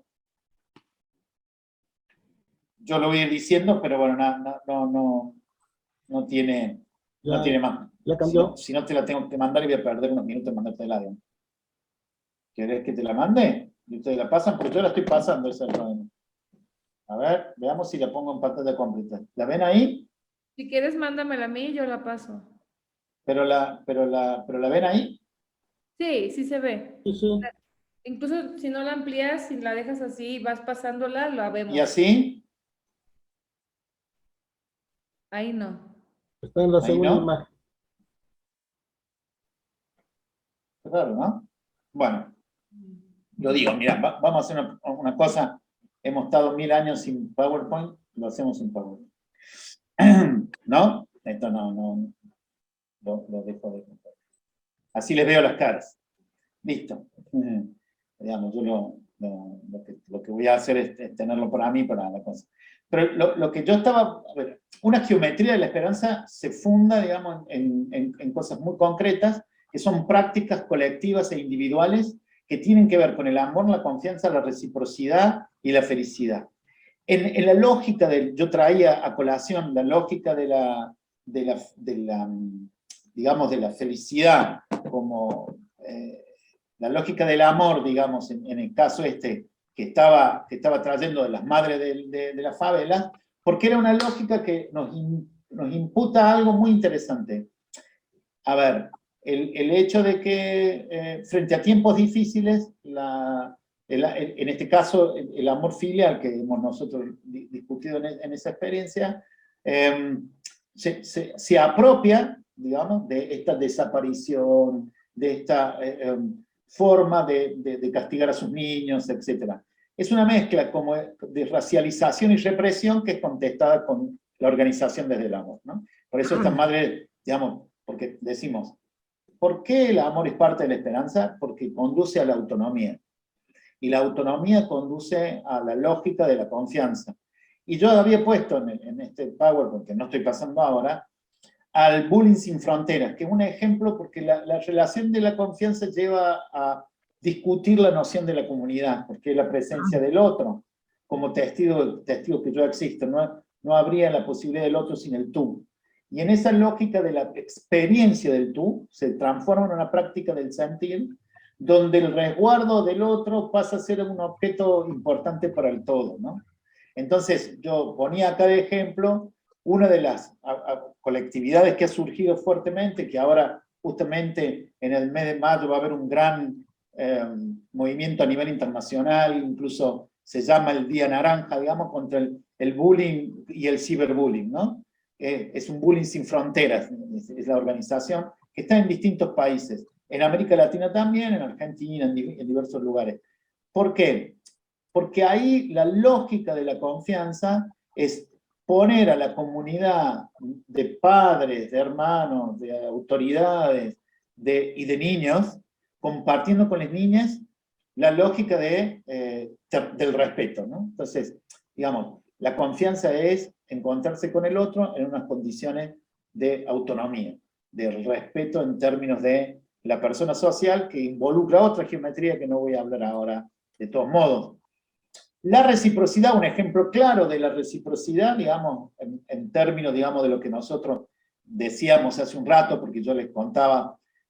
Yo lo voy a ir diciendo, pero bueno, no tiene más. ya cambió. Si no te la tengo que mandar y voy a perder unos minutos en mandarte el audio. ¿Querés que te la mande? ¿Y ustedes la pasan? Porque yo la estoy pasando, ese es el problema. A ver, veamos si la pongo en pantalla completa. ¿La ven ahí? Si quieres, mándamela a mí y yo la paso. ¿Pero la ven ahí? Sí, sí se ve. Sí, sí. Incluso si no la amplías, si la dejas así y vas pasándola, la vemos. ¿Y así? Ahí no. Está en la Ahí segunda no. imagen. Claro, ¿no? Bueno, lo digo, mira, vamos a hacer una cosa. Hemos estado 1000 años sin PowerPoint, lo hacemos sin PowerPoint. ¿No? Esto no lo dejo de contar. Así les veo las caras. Listo. Digamos, yo lo que voy a hacer es tenerlo para mí, para la cosa. Pero lo que yo estaba... A ver, una geometría de la esperanza se funda, digamos, en cosas muy concretas, que son prácticas colectivas e individuales que tienen que ver con el amor, la confianza, la reciprocidad y la felicidad. En la lógica yo traía a colación la lógica de la digamos, de la felicidad, como la lógica del amor, digamos, en el caso que estaba trayendo de las madres de la favela, porque era una lógica que nos imputa algo muy interesante. A ver, el hecho de que frente a tiempos difíciles, en este caso, el amor filial que hemos nosotros discutido en esa experiencia, se apropia, digamos, de esta desaparición, de esta forma de castigar a sus niños, etc. Es una mezcla como de racialización y represión que es contestada con la organización desde el amor, ¿no? Por eso estas madres, digamos, porque decimos, ¿por qué el amor es parte de la esperanza? Porque conduce a la autonomía. Y la autonomía conduce a la lógica de la confianza. Y yo había puesto en este PowerPoint, que no estoy pasando ahora, al bullying sin fronteras, que es un ejemplo porque la relación de la confianza lleva a discutir la noción de la comunidad, porque es la presencia del otro, como testigo que yo existo, no habría la posibilidad del otro sin el tú. Y en esa lógica de la experiencia del tú, se transforma en una práctica del sentir, donde el resguardo del otro pasa a ser un objeto importante para el todo, ¿no? Entonces, yo ponía acá de ejemplo una de las colectividades que ha surgido fuertemente, que ahora justamente en el mes de mayo va a haber un gran movimiento a nivel internacional, incluso se llama el Día Naranja, digamos, contra el bullying y el ciberbullying, ¿no? Es un bullying sin fronteras, es la organización que está en distintos países, en América Latina también, en Argentina, en diversos lugares. ¿Por qué? Porque ahí la lógica de la confianza es poner a la comunidad de padres, de hermanos, de autoridades y de niños, compartiendo con las niñas la lógica del respeto, ¿no? Entonces, digamos, la confianza es encontrarse con el otro en unas condiciones de autonomía, de respeto en términos de la persona social, que involucra otra geometría que no voy a hablar ahora de todos modos. La reciprocidad, un ejemplo claro de la reciprocidad, digamos, en términos, digamos, de lo que nosotros decíamos hace un rato, porque yo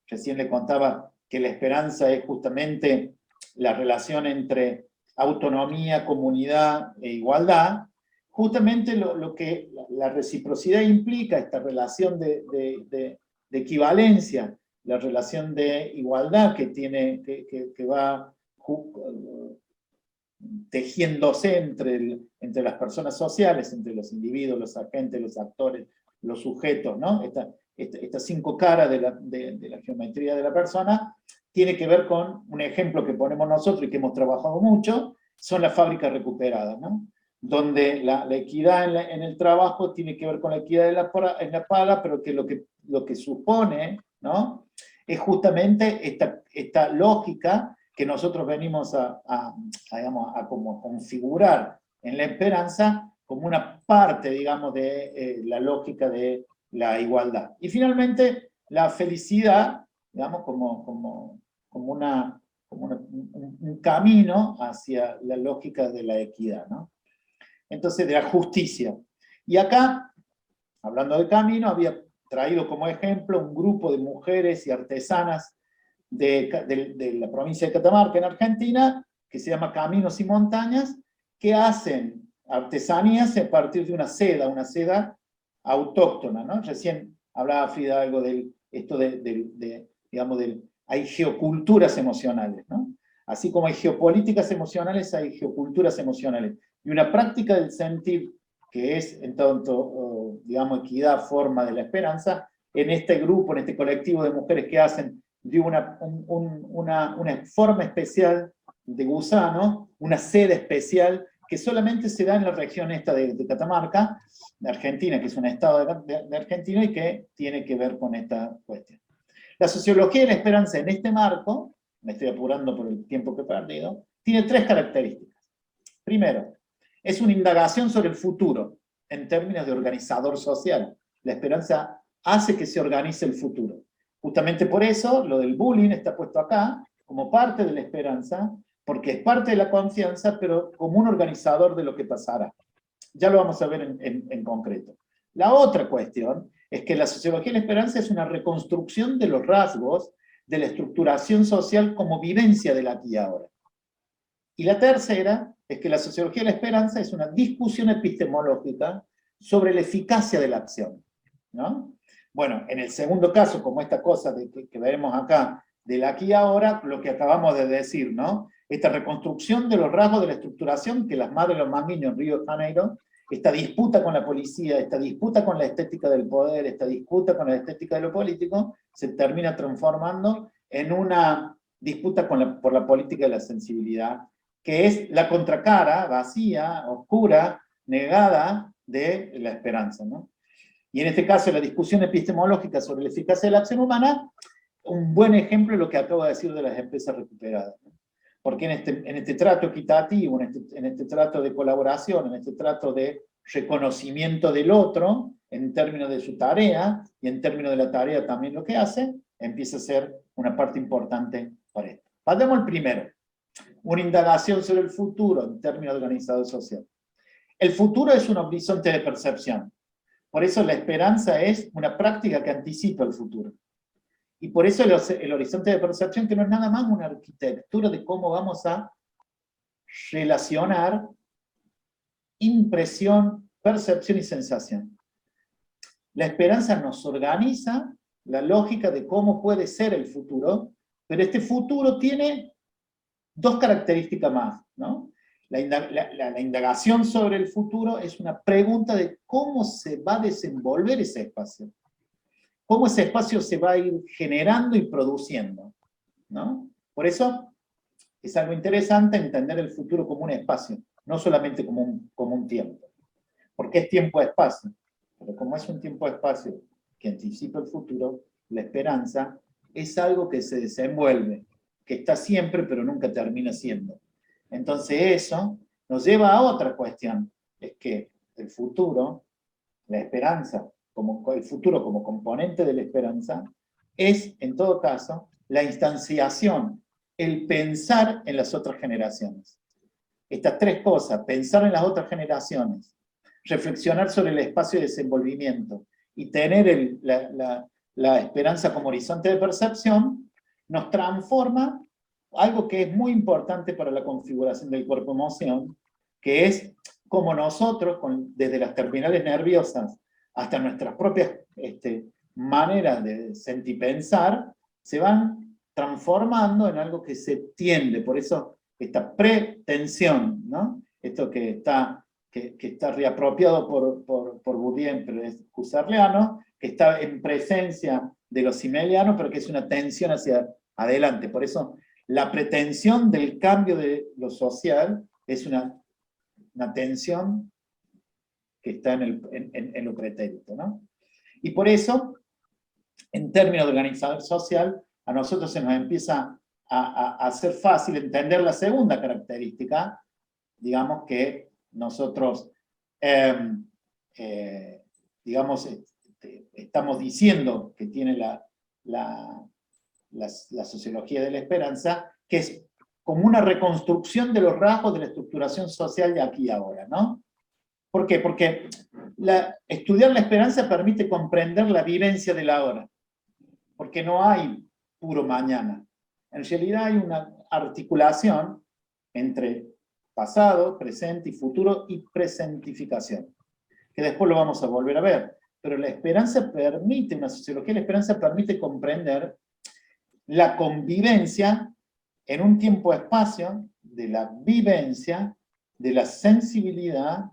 recién les contaba que la esperanza es justamente la relación entre autonomía, comunidad e igualdad. justamente lo que la reciprocidad implica, esta relación de equivalencia, la relación de igualdad que va tejiéndose entre las personas sociales, entre los individuos, los agentes, los actores, los sujetos, ¿no? Estas 5 caras de la geometría de la persona, tiene que ver con un ejemplo que ponemos nosotros y que hemos trabajado mucho, son las fábricas recuperadas, ¿no? Donde la equidad en el trabajo tiene que ver con la equidad en la paga, pero que lo que supone, ¿no? Es justamente esta lógica que nosotros venimos digamos, a como configurar en la esperanza como una parte, digamos, de la lógica de la igualdad. Y finalmente, la felicidad, digamos, como un camino hacia la lógica de la equidad, ¿no? Entonces, de la justicia. Y acá, hablando de camino, había traído como ejemplo un grupo de mujeres y artesanas de la provincia de Catamarca, en Argentina, que se llama Caminos y Montañas, que hacen artesanías a partir de una seda autóctona, ¿no? Recién hablaba Frida algo de esto digamos, hay geoculturas emocionales, ¿no? Así como hay geopolíticas emocionales, hay geoculturas emocionales. Y una práctica del sentir, que es, en tanto, digamos, equidad, forma de la esperanza, en este grupo, en este colectivo de mujeres que hacen de una forma especial de gusano, una seda especial, que solamente se da en la región esta de Catamarca, de Argentina, que es un estado de Argentina, y que tiene que ver con esta cuestión. La sociología de la esperanza en este marco, me estoy apurando por el tiempo que he perdido, tiene 3 características. Primero, es una indagación sobre el futuro, en términos de organizador social. La esperanza hace que se organice el futuro. Justamente por eso, lo del bullying está puesto acá, como parte de la esperanza, porque es parte de la confianza, pero como un organizador de lo que pasará. Ya lo vamos a ver en concreto. La otra cuestión es que la sociología de la esperanza es una reconstrucción de los rasgos de la estructuración social como vivencia del aquí y ahora. Y la tercera es que la sociología de la esperanza es una discusión epistemológica sobre la eficacia de la acción, ¿no? Bueno, en el segundo caso, como esta cosa que veremos acá, del aquí y ahora, lo que acabamos de decir, ¿no? Esta reconstrucción de los rasgos de la estructuración que las madres de los manguiños en Río de Janeiro, esta disputa con la policía, esta disputa con la estética del poder, esta disputa con la estética de lo político, se termina transformando en una disputa por la política de la sensibilidad, que es la contracara vacía, oscura, negada de la esperanza, ¿no? Y en este caso, la discusión epistemológica sobre la eficacia de la acción humana, un buen ejemplo es lo que acabo de decir de las empresas recuperadas, ¿no? Porque en este trato equitativo, en este trato de colaboración, en este trato de reconocimiento del otro, en términos de su tarea, y en términos de la tarea también lo que hace, empieza a ser una parte importante para esto. Pasemos al primero. Una indagación sobre el futuro en términos de organizador social. El futuro es un horizonte de percepción. Por eso la esperanza es una práctica que anticipa el futuro. Y por eso el horizonte de percepción, que no es nada más una arquitectura de cómo vamos a relacionar impresión, percepción y sensación. La esperanza nos organiza la lógica de cómo puede ser el futuro, pero este futuro tiene 2 características más, ¿no? La indagación sobre el futuro es una pregunta de cómo se va a desenvolver ese espacio. Cómo ese espacio se va a ir generando y produciendo, ¿no? Por eso es algo interesante entender el futuro como un espacio, no solamente como un tiempo. Porque es tiempo-espacio. Pero como es un tiempo-espacio que anticipa el futuro, la esperanza es algo que se desenvuelve, que está siempre pero nunca termina siendo. Entonces eso nos lleva a otra cuestión, es que el futuro, la esperanza, el futuro como componente de la esperanza, es, en todo caso, la instanciación, el pensar en las otras generaciones. Estas 3 cosas, pensar en las otras generaciones, reflexionar sobre el espacio de desenvolvimiento y tener la esperanza como horizonte de percepción, nos transforma algo que es muy importante para la configuración del cuerpo-emoción, que es cómo nosotros, desde las terminales nerviosas hasta nuestras propias maneras de sentir y pensar, se van transformando en algo que se tiende. Por eso esta pretensión, ¿no? Esto que está reapropiado por Bourdieu, pero es husserliano, que está en presencia de lo simeliano, pero que es una tensión hacia adelante. Por eso la pretensión del cambio de lo social es una tensión que está en lo pretérito, ¿no? Y por eso, en términos de organizador social, a nosotros se nos empieza a hacer fácil entender la segunda característica, digamos que nosotros, estamos diciendo que tiene la sociología de la esperanza, que es como una reconstrucción de los rasgos de la estructuración social de aquí y ahora, ¿no? ¿Por qué? Porque estudiar la esperanza permite comprender la vivencia del ahora, porque no hay puro mañana. En realidad hay una articulación entre pasado, presente y futuro, y presentificación, que después lo vamos a volver a ver. Pero la esperanza permite, una sociología de la esperanza permite comprender la convivencia en un tiempo-espacio de la vivencia, de la sensibilidad,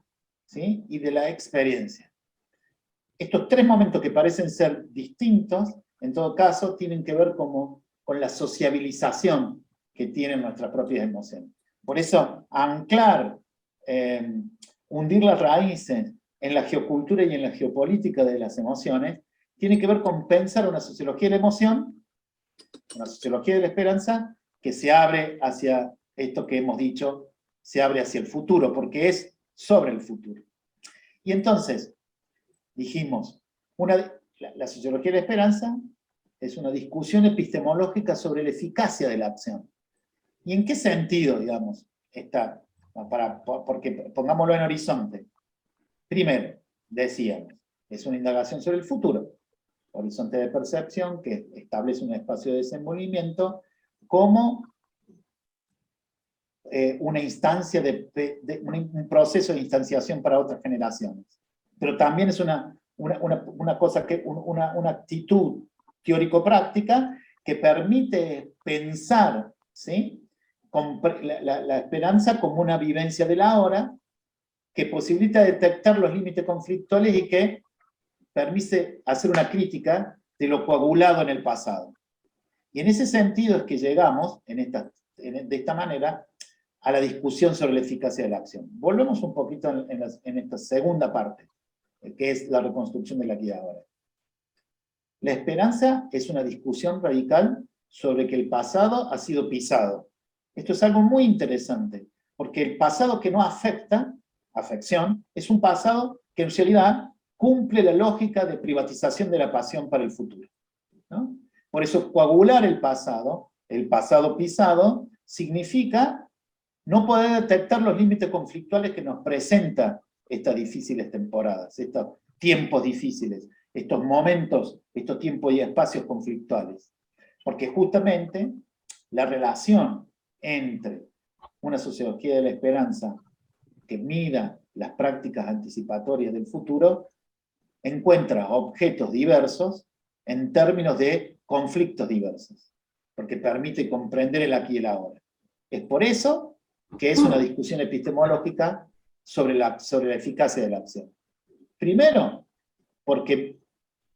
¿sí? Y de la experiencia. Estos tres momentos que parecen ser distintos, en todo caso, tienen que ver con la sociabilización que tienen nuestras propias emociones. Por eso, anclar, hundir las raíces en la geocultura y en la geopolítica de las emociones, tiene que ver con pensar una sociología de la emoción, una sociología de la esperanza, que se abre hacia esto que hemos dicho, se abre hacia el futuro, porque es sobre el futuro. Y entonces, dijimos, la sociología de la esperanza es una discusión epistemológica sobre la eficacia de la acción. ¿Y en qué sentido, digamos, está? Porque pongámoslo en horizonte. Primero, decíamos, es una indagación sobre el futuro. Horizonte de percepción que establece un espacio de desenvolvimiento como una instancia un proceso de instanciación para otras generaciones. Pero también es una actitud teórico-práctica que permite pensar, ¿sí? La esperanza como una vivencia del ahora, que posibilita detectar los límites conflictuales y que permite hacer una crítica de lo coagulado en el pasado. Y en ese sentido es que llegamos, de esta manera, a la discusión sobre la eficacia de la acción. Volvemos un poquito en esta segunda parte, que es la reconstrucción del aquí y ahora. La esperanza es una discusión radical sobre que el pasado ha sido pisado. Esto es algo muy interesante, porque el pasado que no afecta, afección, es un pasado que en realidad cumple la lógica de privatización de la pasión para el futuro, ¿no? Por eso coagular el pasado pisado, significa no poder detectar los límites conflictuales que nos presenta estas difíciles temporadas, estos tiempos difíciles, estos momentos, estos tiempos y espacios conflictuales. Porque justamente la relación entre una sociología de la esperanza que mida las prácticas anticipatorias del futuro, encuentra objetos diversos en términos de conflictos diversos, porque permite comprender el aquí y el ahora. Es por eso que es una discusión epistemológica sobre la eficacia de la acción. Primero, porque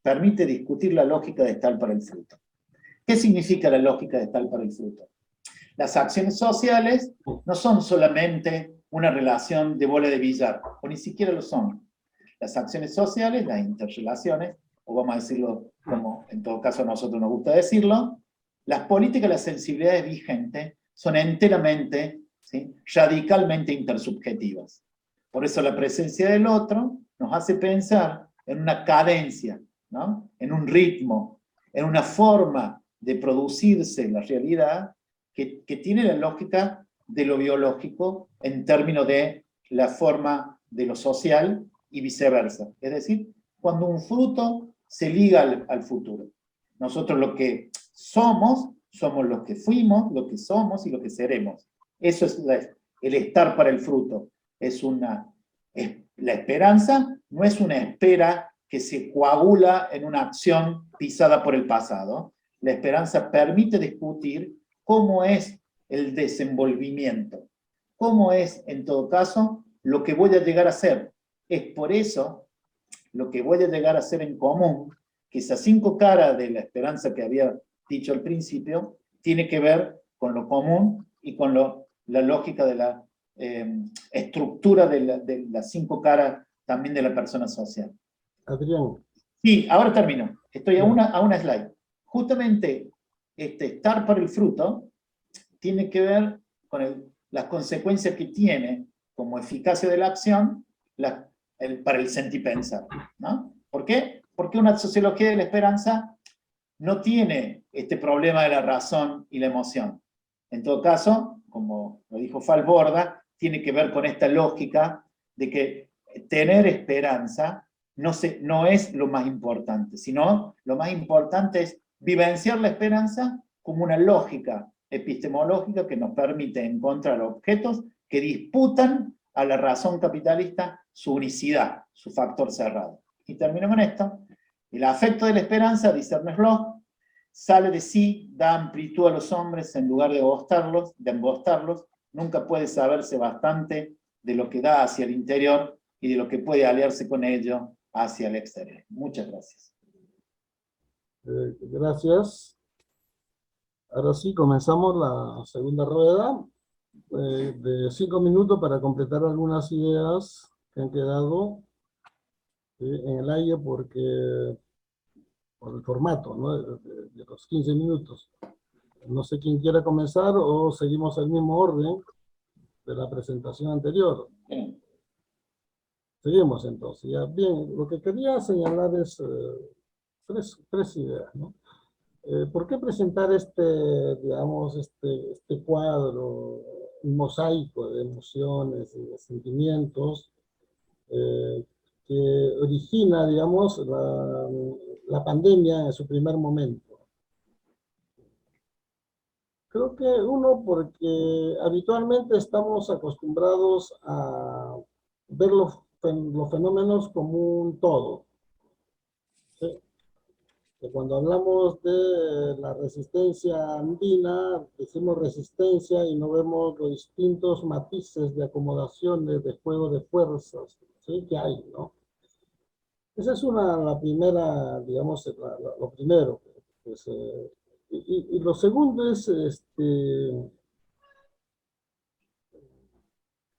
permite discutir la lógica de estar para el fruto. ¿Qué significa la lógica de estar para el fruto? Las acciones sociales no son solamente una relación de bola de billar, o ni siquiera lo son. Las acciones sociales, las interrelaciones, o vamos a decirlo como en todo caso a nosotros nos gusta decirlo, las políticas, las sensibilidades vigentes son enteramente, ¿sí?, radicalmente intersubjetivas. Por eso la presencia del otro nos hace pensar en una cadencia, ¿no?, en un ritmo, en una forma de producirse la realidad que tiene la lógica de lo biológico en términos de la forma de lo social y viceversa. Es decir, cuando un fruto se liga al futuro. Nosotros lo que somos lo que fuimos, lo que somos y lo que seremos. Eso es el estar para el fruto. Es una La esperanza no es una espera que se coagula en una acción pisada por el pasado. La esperanza permite discutir cómo es el desenvolvimiento, cómo es, en todo caso, lo que voy a llegar a ser. Es por eso lo que voy a llegar a ser en común, que esas 5 caras de la esperanza que había dicho al principio, tiene que ver con lo común y con la lógica de la estructura de las 5 caras también de la persona social. Adrián. Sí, ahora termino. Estoy a una slide. Justamente estar para el fruto tiene que ver con las consecuencias que tiene como eficacia de la acción para el sentir pensar, ¿no? ¿Por qué? Porque una sociología de la esperanza no tiene este problema de la razón y la emoción. En todo caso, como lo dijo Falborda, tiene que ver con esta lógica de que tener esperanza no es lo más importante, sino lo más importante es vivenciar la esperanza como una lógica epistemológica que nos permite encontrar objetos que disputan a la razón capitalista su unicidad, su factor cerrado. Y termino con esto. El afecto de la esperanza, dice Ernest Bloch, sale de sí, da amplitud a los hombres en lugar de embostarlos, nunca puede saberse bastante de lo que da hacia el interior y de lo que puede aliarse con ello hacia el exterior. Muchas gracias. Gracias. Ahora sí, comenzamos la segunda rueda de 5 minutos para completar algunas ideas que han quedado en el aire por el formato, ¿no? de los 15 minutos. No sé quién quiera comenzar o seguimos el mismo orden de la presentación anterior. Seguimos entonces. Ya, bien, lo que quería señalar es tres ideas, ¿no? ¿Por qué presentar digamos, este cuadro, un mosaico de emociones y de sentimientos que origina, digamos, la pandemia en su primer momento? Creo que porque habitualmente estamos acostumbrados a ver los fenómenos como un todo. ¿Sí? Que cuando hablamos de la resistencia andina, decimos resistencia y no vemos los distintos matices de acomodaciones, de juego de fuerzas, ¿sí? que hay, ¿no? Esa es la primera, digamos, lo primero. Pues, y lo segundo es,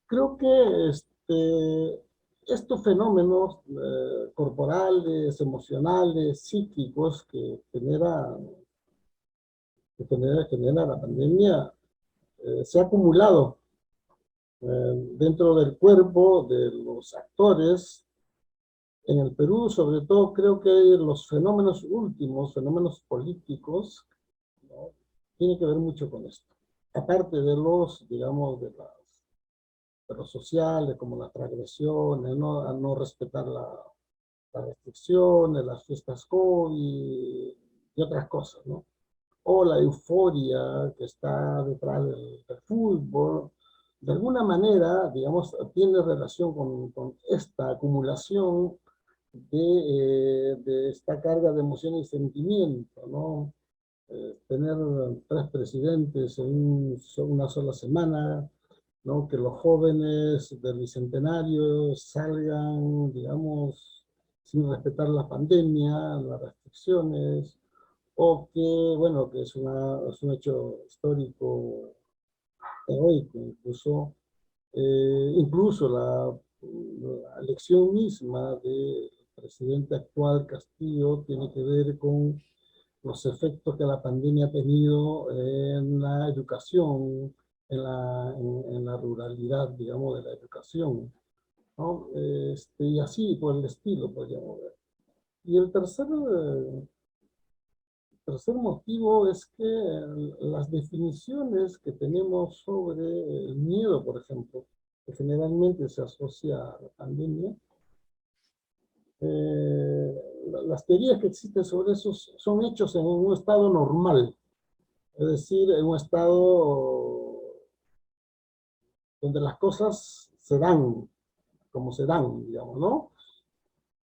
creo que estos fenómenos corporales, emocionales, psíquicos que genera la pandemia, se ha acumulado dentro del cuerpo de los actores. En el Perú, sobre todo, creo que los fenómenos últimos, fenómenos políticos, ¿no? Tiene que ver mucho con esto. Aparte de digamos, de los sociales, como las transgresiones, no respetar las restricciones, las fiestas COVID y otras cosas, ¿no? O la euforia que está detrás del fútbol. De alguna manera, digamos, tiene relación con esta acumulación de esta carga de emoción y sentimiento, ¿no? Tener 3 presidentes en una sola semana, ¿no? Que los jóvenes del bicentenario salgan, digamos, sin respetar la pandemia, las restricciones, o que, bueno, que es un hecho histórico heroico, incluso la elección misma del presidente actual, Castillo, tiene que ver con los efectos que la pandemia ha tenido en la educación, en la ruralidad, digamos, de la educación, ¿no? Y así por el estilo, podríamos ver. Y el tercer motivo es que las definiciones que tenemos sobre el miedo, por ejemplo, que generalmente se asocia a la pandemia, las teorías que existen sobre eso son hechos en un estado normal, es decir, en un estado donde las cosas se dan, como se dan, digamos, ¿no?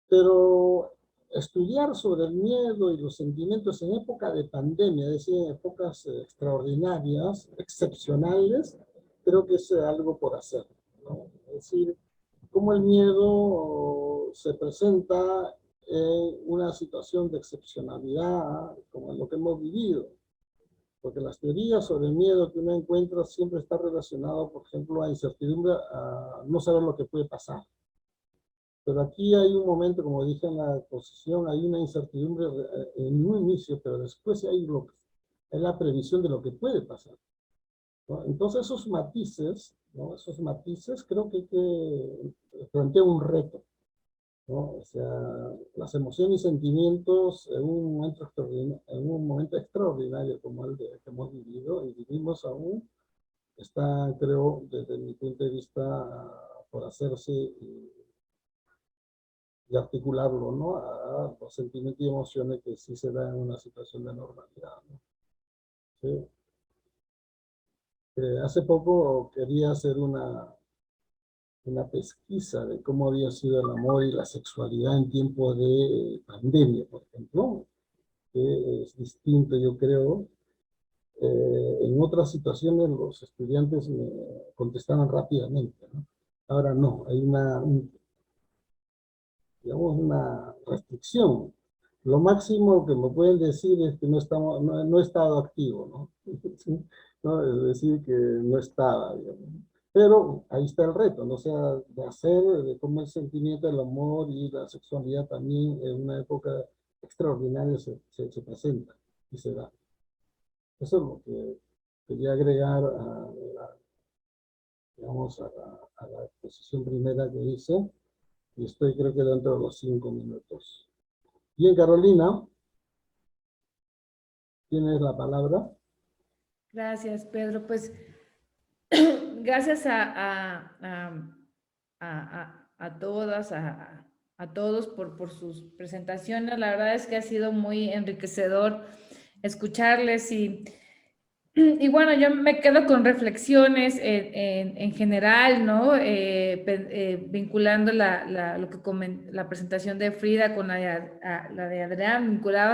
Pero estudiar sobre el miedo y los sentimientos en época de pandemia, es decir, en épocas extraordinarias, excepcionales, creo que es algo por hacer, ¿no? Es decir, cómo el miedo se presenta en una situación de excepcionalidad, como en lo que hemos vivido. Porque las teorías sobre el miedo que uno encuentra siempre está relacionado, por ejemplo, a incertidumbre, a no saber lo que puede pasar. Pero aquí hay un momento, como dije en la exposición, hay una incertidumbre en un inicio, pero después hay la previsión de lo que puede pasar, ¿no? Entonces esos matices, ¿no? Esos matices creo que plantean un reto, ¿no? O sea, las emociones y sentimientos en un momento extraordinario como el que hemos vivido y vivimos aún, está, creo, desde mi punto de vista, por hacerse y articularlo, ¿no? A los sentimientos y emociones que sí se dan en una situación de normalidad, ¿no? ¿Sí? Hace poco quería hacer una pesquisa de cómo había sido el amor y la sexualidad en tiempos de pandemia, por ejemplo, que es distinto, yo creo. En otras situaciones los estudiantes me contestaban rápidamente, ¿no? Ahora no, hay digamos, una restricción. Lo máximo que me pueden decir es que no he estado activo, ¿no? ¿Sí? ¿No? Es decir, que no estaba, digamos. Pero ahí está el reto, ¿no? O sea, de cómo el sentimiento del amor y la sexualidad también en una época extraordinaria se presenta y se da. Eso es lo que quería agregar digamos, a la exposición primera que hice, y estoy creo que dentro de los 5 minutos. Bien, Carolina, tienes la palabra. Gracias, Pedro. Pues gracias a todas, a todos por sus presentaciones. La verdad es que ha sido muy enriquecedor escucharles y bueno, yo me quedo con reflexiones en general, ¿no? Vinculando la presentación de Frida con la de Adrián, vinculado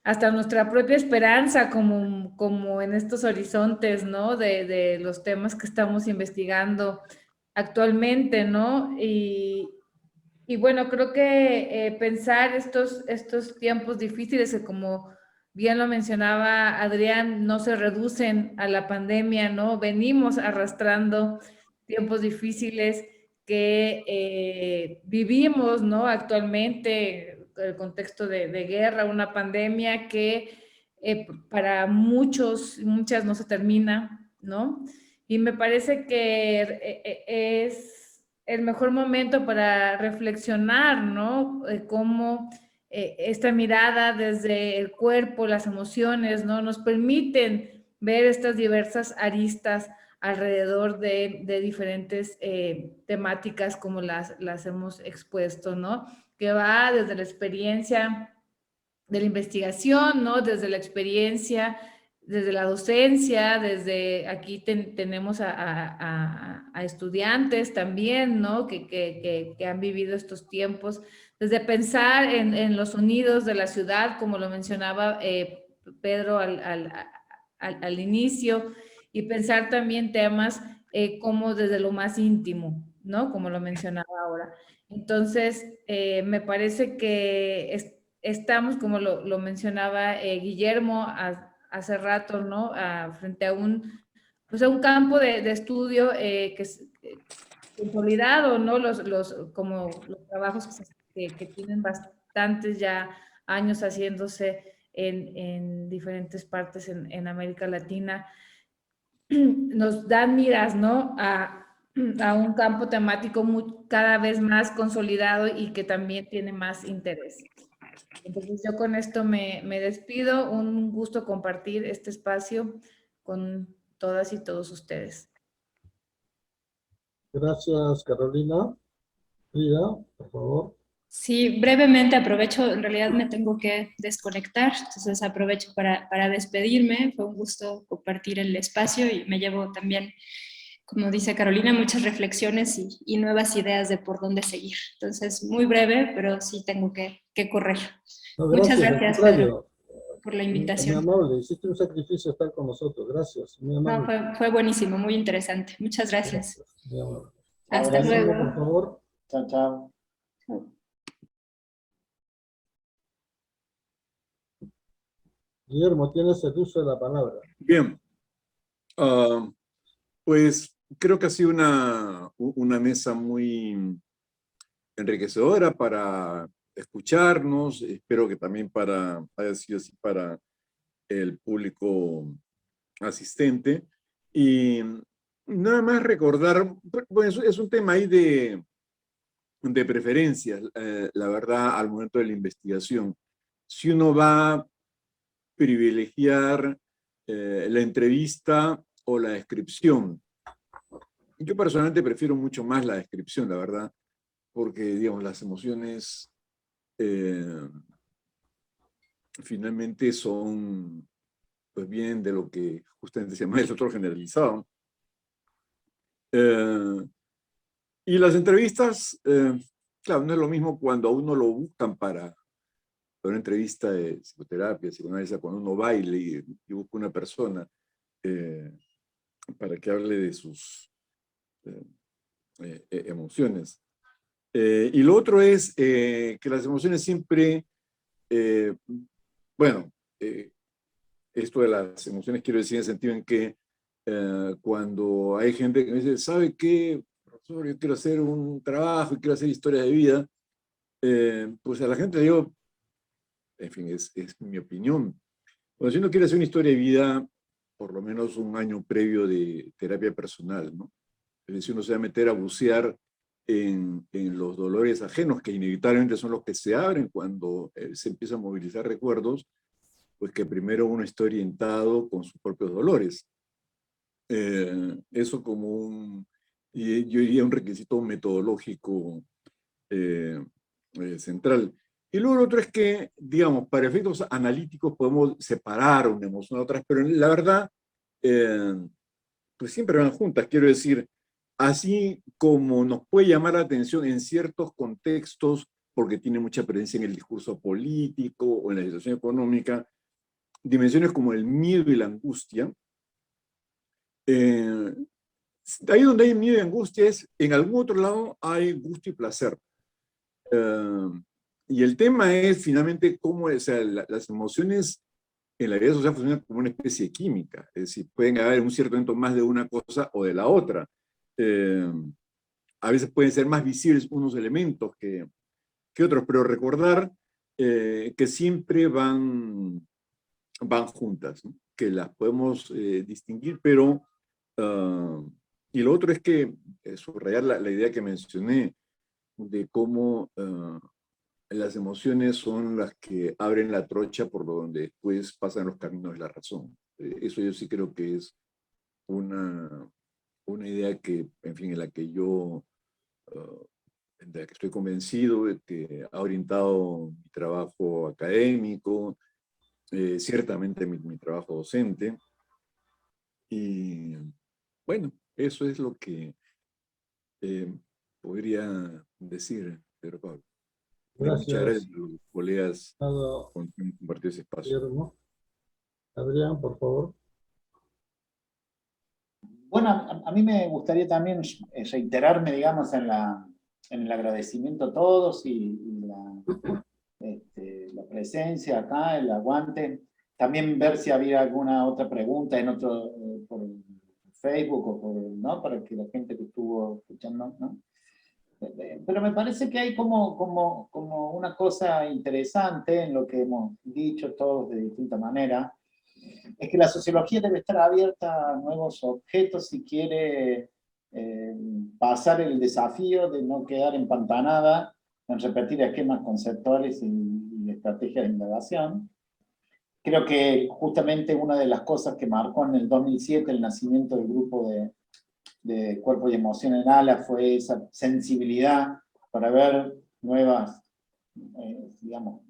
hasta nuestra propia esperanza como en estos horizontes, ¿no? De los temas que estamos investigando actualmente, ¿no? Y bueno, creo que pensar estos tiempos difíciles que como bien lo mencionaba Adrián, no se reducen a la pandemia, ¿no? Venimos arrastrando tiempos difíciles que vivimos, ¿no? Actualmente, el contexto de guerra, una pandemia que para muchas no se termina, ¿no? Y me parece que es el mejor momento para reflexionar, ¿no? Cómo esta mirada desde el cuerpo, las emociones, ¿no? Nos permiten ver estas diversas aristas alrededor de diferentes temáticas como las hemos expuesto, ¿no? Que va desde la experiencia de la investigación, ¿no? Desde la experiencia, desde la docencia, desde aquí tenemos a estudiantes también, ¿no? Que han vivido estos tiempos, desde pensar en los sonidos de la ciudad, como lo mencionaba Pedro al inicio, y pensar también temas como desde lo más íntimo, ¿no? Como lo mencionaba ahora. Entonces, me parece que estamos, como lo mencionaba Guillermo hace rato, ¿no? Frente a pues a un campo de estudio que es consolidado, ¿no? Como los trabajos que tienen bastantes ya años haciéndose en diferentes partes en América Latina, nos dan miras, ¿no? A un campo temático cada vez más consolidado y que también tiene más interés. Entonces yo con esto me despido. Un gusto compartir este espacio con todas y todos ustedes. Gracias, Carolina. Frida, por favor. Sí, brevemente aprovecho, en realidad me tengo que desconectar, entonces aprovecho para despedirme. Fue un gusto compartir el espacio y me llevo también como dice Carolina, muchas reflexiones y nuevas ideas de por dónde seguir. Entonces, muy breve, pero sí tengo que correr. No, Muchas al gracias, contrario, Pedro, por la muy invitación. amable, hiciste un sacrificio estar con nosotros, gracias, muy No, amable. fue buenísimo, muy interesante. Muchas gracias. Gracias, muy amable. Hasta Gracias. Por luego. favor. Chao, chao. Guillermo, tienes el uso de la palabra. Bien. Pues creo que ha sido una mesa muy enriquecedora para escucharnos. Espero que también haya sido así para el público asistente. Y nada más recordar, bueno, es un tema ahí de preferencias, la verdad, al momento de la investigación. Si uno va a privilegiar la entrevista o la descripción. Yo personalmente prefiero mucho más la descripción, la verdad, porque, digamos, las emociones finalmente son, pues bien, de lo que justamente se llama el otro generalizado. Y las entrevistas, claro, no es lo mismo cuando a uno lo buscan para una entrevista de psicoterapia, psicoanálisis, cuando uno va y busca una persona para que hable de sus emociones. Y lo otro es que las emociones siempre, bueno, esto de las emociones quiero decir en el sentido en que cuando hay gente que me dice, ¿sabe qué, profesor? Yo quiero hacer un trabajo y quiero hacer historia de vida, pues a la gente le digo, en fin, es mi opinión. Bueno, si uno quiere hacer una historia de vida, por lo menos un año previo de terapia personal, ¿no? Es decir, uno se va a meter a bucear en los dolores ajenos, que inevitablemente son los que se abren cuando se empiezan a movilizar recuerdos, pues que primero uno esté orientado con sus propios dolores. Eso como yo diría un requisito metodológico central. Y luego lo otro es que, digamos, para efectos analíticos podemos separar una emoción de otras, pero la verdad, pues siempre van juntas. Quiero decir, así como nos puede llamar la atención en ciertos contextos, porque tiene mucha presencia en el discurso político o en la situación económica, dimensiones como el miedo y la angustia, ahí donde hay miedo y angustia es, en algún otro lado hay gusto y placer. Y el tema es finalmente cómo, o sea, las emociones en la vida social funcionan como una especie de química, es decir, pueden haber en un cierto momento más de una cosa o de la otra. A veces pueden ser más visibles unos elementos que otros, pero recordar que siempre van juntas, ¿no? Que las podemos distinguir, pero y lo otro es que subrayar la idea que mencioné de cómo las emociones son las que abren la trocha por donde después pasan los caminos de la razón. Eso yo sí creo que es una idea que, en fin, en la que yo, de la que estoy convencido, de que ha orientado mi trabajo académico, ciertamente mi trabajo docente. Y bueno, eso es lo que podría decir, Pedro Pablo. Muchas gracias Gracias, a los colegas estimado con quien compartió ese espacio. Guillermo. Adrián, por favor. Bueno, a mí me gustaría también reiterarme, digamos, en el agradecimiento a todos y la presencia acá, el aguante. También ver si había alguna otra pregunta por Facebook o ¿no? Para que la gente que estuvo escuchando, ¿no? Pero me parece que hay como una cosa interesante en lo que hemos dicho todos de distinta manera, es que la sociología debe estar abierta a nuevos objetos si quiere pasar el desafío de no quedar empantanada en repetir esquemas conceptuales y estrategias de indagación. Creo que justamente una de las cosas que marcó en el 2007 el nacimiento del grupo de Cuerpo y Emoción en ALA fue esa sensibilidad para ver nuevas, digamos,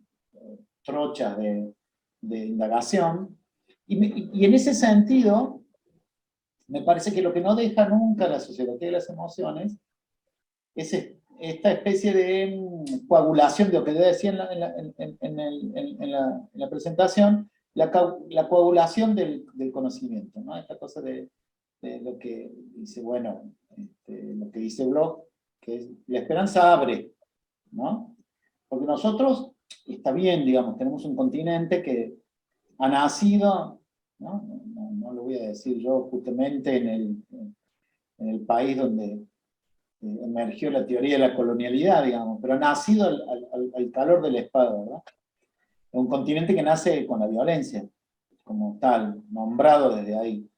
trochas de indagación. Y en ese sentido, me parece que lo que no deja nunca la sociología de las emociones es esta especie de coagulación de lo que yo decía en la presentación, la coagulación del conocimiento, ¿no? Esta cosa de lo que dice, bueno, lo que dice Bloch, que es, la esperanza abre, ¿no? Porque nosotros, está bien, digamos, tenemos un continente que ha nacido, ¿no? No lo voy a decir yo justamente en el país donde emergió la teoría de la colonialidad, digamos, pero ha nacido al calor de la espada, ¿verdad? Es un continente que nace con la violencia, como tal, nombrado desde ahí.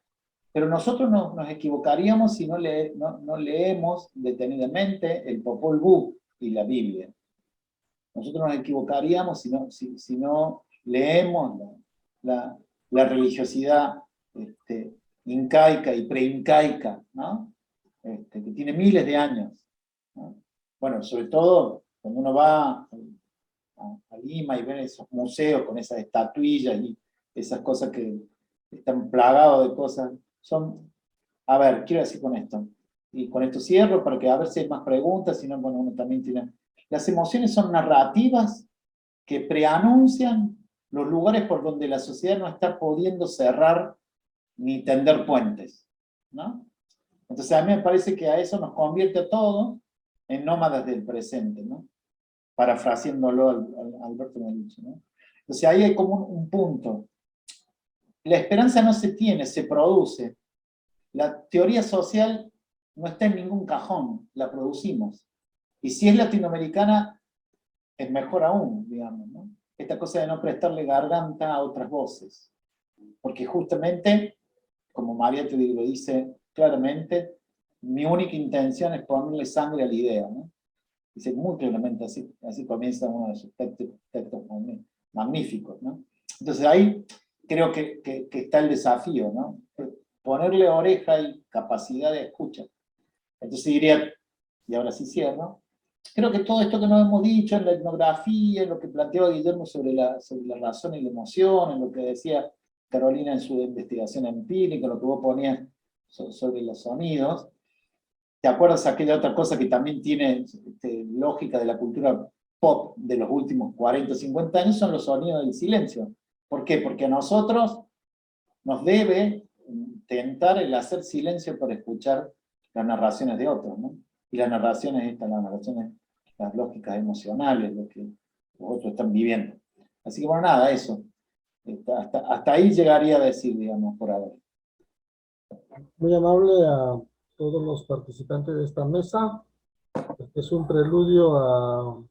Pero nosotros nos equivocaríamos si no leemos detenidamente el Popol Vuh y la Biblia. Nosotros nos equivocaríamos si no leemos la religiosidad incaica y preincaica, ¿no? Que tiene miles de años, ¿no? Bueno, sobre todo cuando uno va a Lima y ve esos museos con esas estatuillas y esas cosas que están plagados de cosas, a ver, quiero decir con esto, y con esto cierro para que a ver si hay más preguntas, si no, bueno, uno también tiene... Las emociones son narrativas que preanuncian los lugares por donde la sociedad no está pudiendo cerrar ni tender puentes, ¿no? Entonces a mí me parece que a eso nos convierte a todos en nómadas del presente, ¿no? Parafraseándolo al Alberto Melucci, ¿no? Entonces ahí hay como un punto. La esperanza no se tiene, se produce. La teoría social no está en ningún cajón, la producimos. Y si es latinoamericana, es mejor aún, digamos, ¿no? Esta cosa de no prestarle garganta a otras voces. Porque justamente, como María te lo dice claramente, mi única intención es ponerle sangre a la idea, ¿no? Dice muy claramente, así comienza uno de sus textos magníficos, ¿no? Entonces ahí creo que está el desafío, ¿no? Ponerle oreja y capacidad de escucha. Entonces diría, y ahora sí cierro, creo que todo esto que nos hemos dicho en la etnografía, en lo que planteaba Guillermo sobre la razón y la emoción, en lo que decía Carolina en su investigación empírica, lo que vos ponías sobre los sonidos, ¿te acuerdas aquella otra cosa que también tiene lógica de la cultura pop de los últimos 40 o 50 años? Son los sonidos del silencio. ¿Por qué? Porque a nosotros nos debe tentar el hacer silencio para escuchar las narraciones de otros, ¿no? Y las narraciones las lógicas emocionales, lo que los otros están viviendo. Así que bueno, nada, eso. Hasta ahí llegaría a decir, digamos, por ahora. Muy amable a todos los participantes de esta mesa. Este es un preludio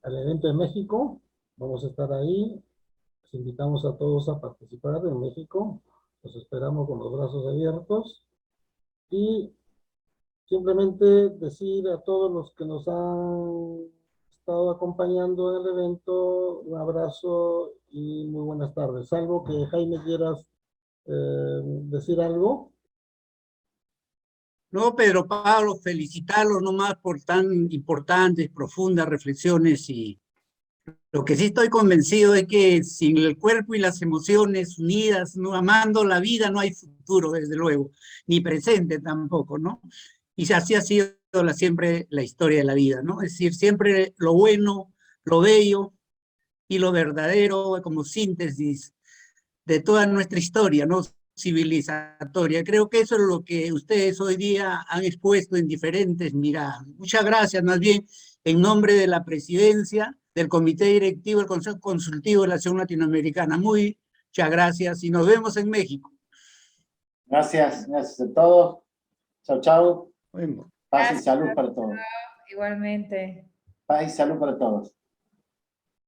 al evento de México. Vamos a estar ahí. Les invitamos a todos a participar en México. Los esperamos con los brazos abiertos. Y simplemente decir a todos los que nos han estado acompañando en el evento un abrazo y muy buenas tardes. Salvo que Jaime quieras decir algo. No, Pedro Pablo, felicitarlos nomás por tan importantes, profundas reflexiones, y lo que sí estoy convencido es que sin el cuerpo y las emociones unidas, no amando la vida, no hay futuro, desde luego, ni presente tampoco, ¿no? Y así ha sido siempre la historia de la vida, ¿no? Es decir, siempre lo bueno, lo bello y lo verdadero como síntesis de toda nuestra historia, ¿no? Civilizatoria. Creo que eso es lo que ustedes hoy día han expuesto en diferentes miradas. Muchas gracias, más bien, en nombre de la presidencia, del comité directivo, del Consejo Consultivo de la Acción Latinoamericana. Muchas gracias y nos vemos en México. Gracias a todos. Chao, chao. Bueno. Paz y salud para todos. Igualmente. Paz y salud para todos.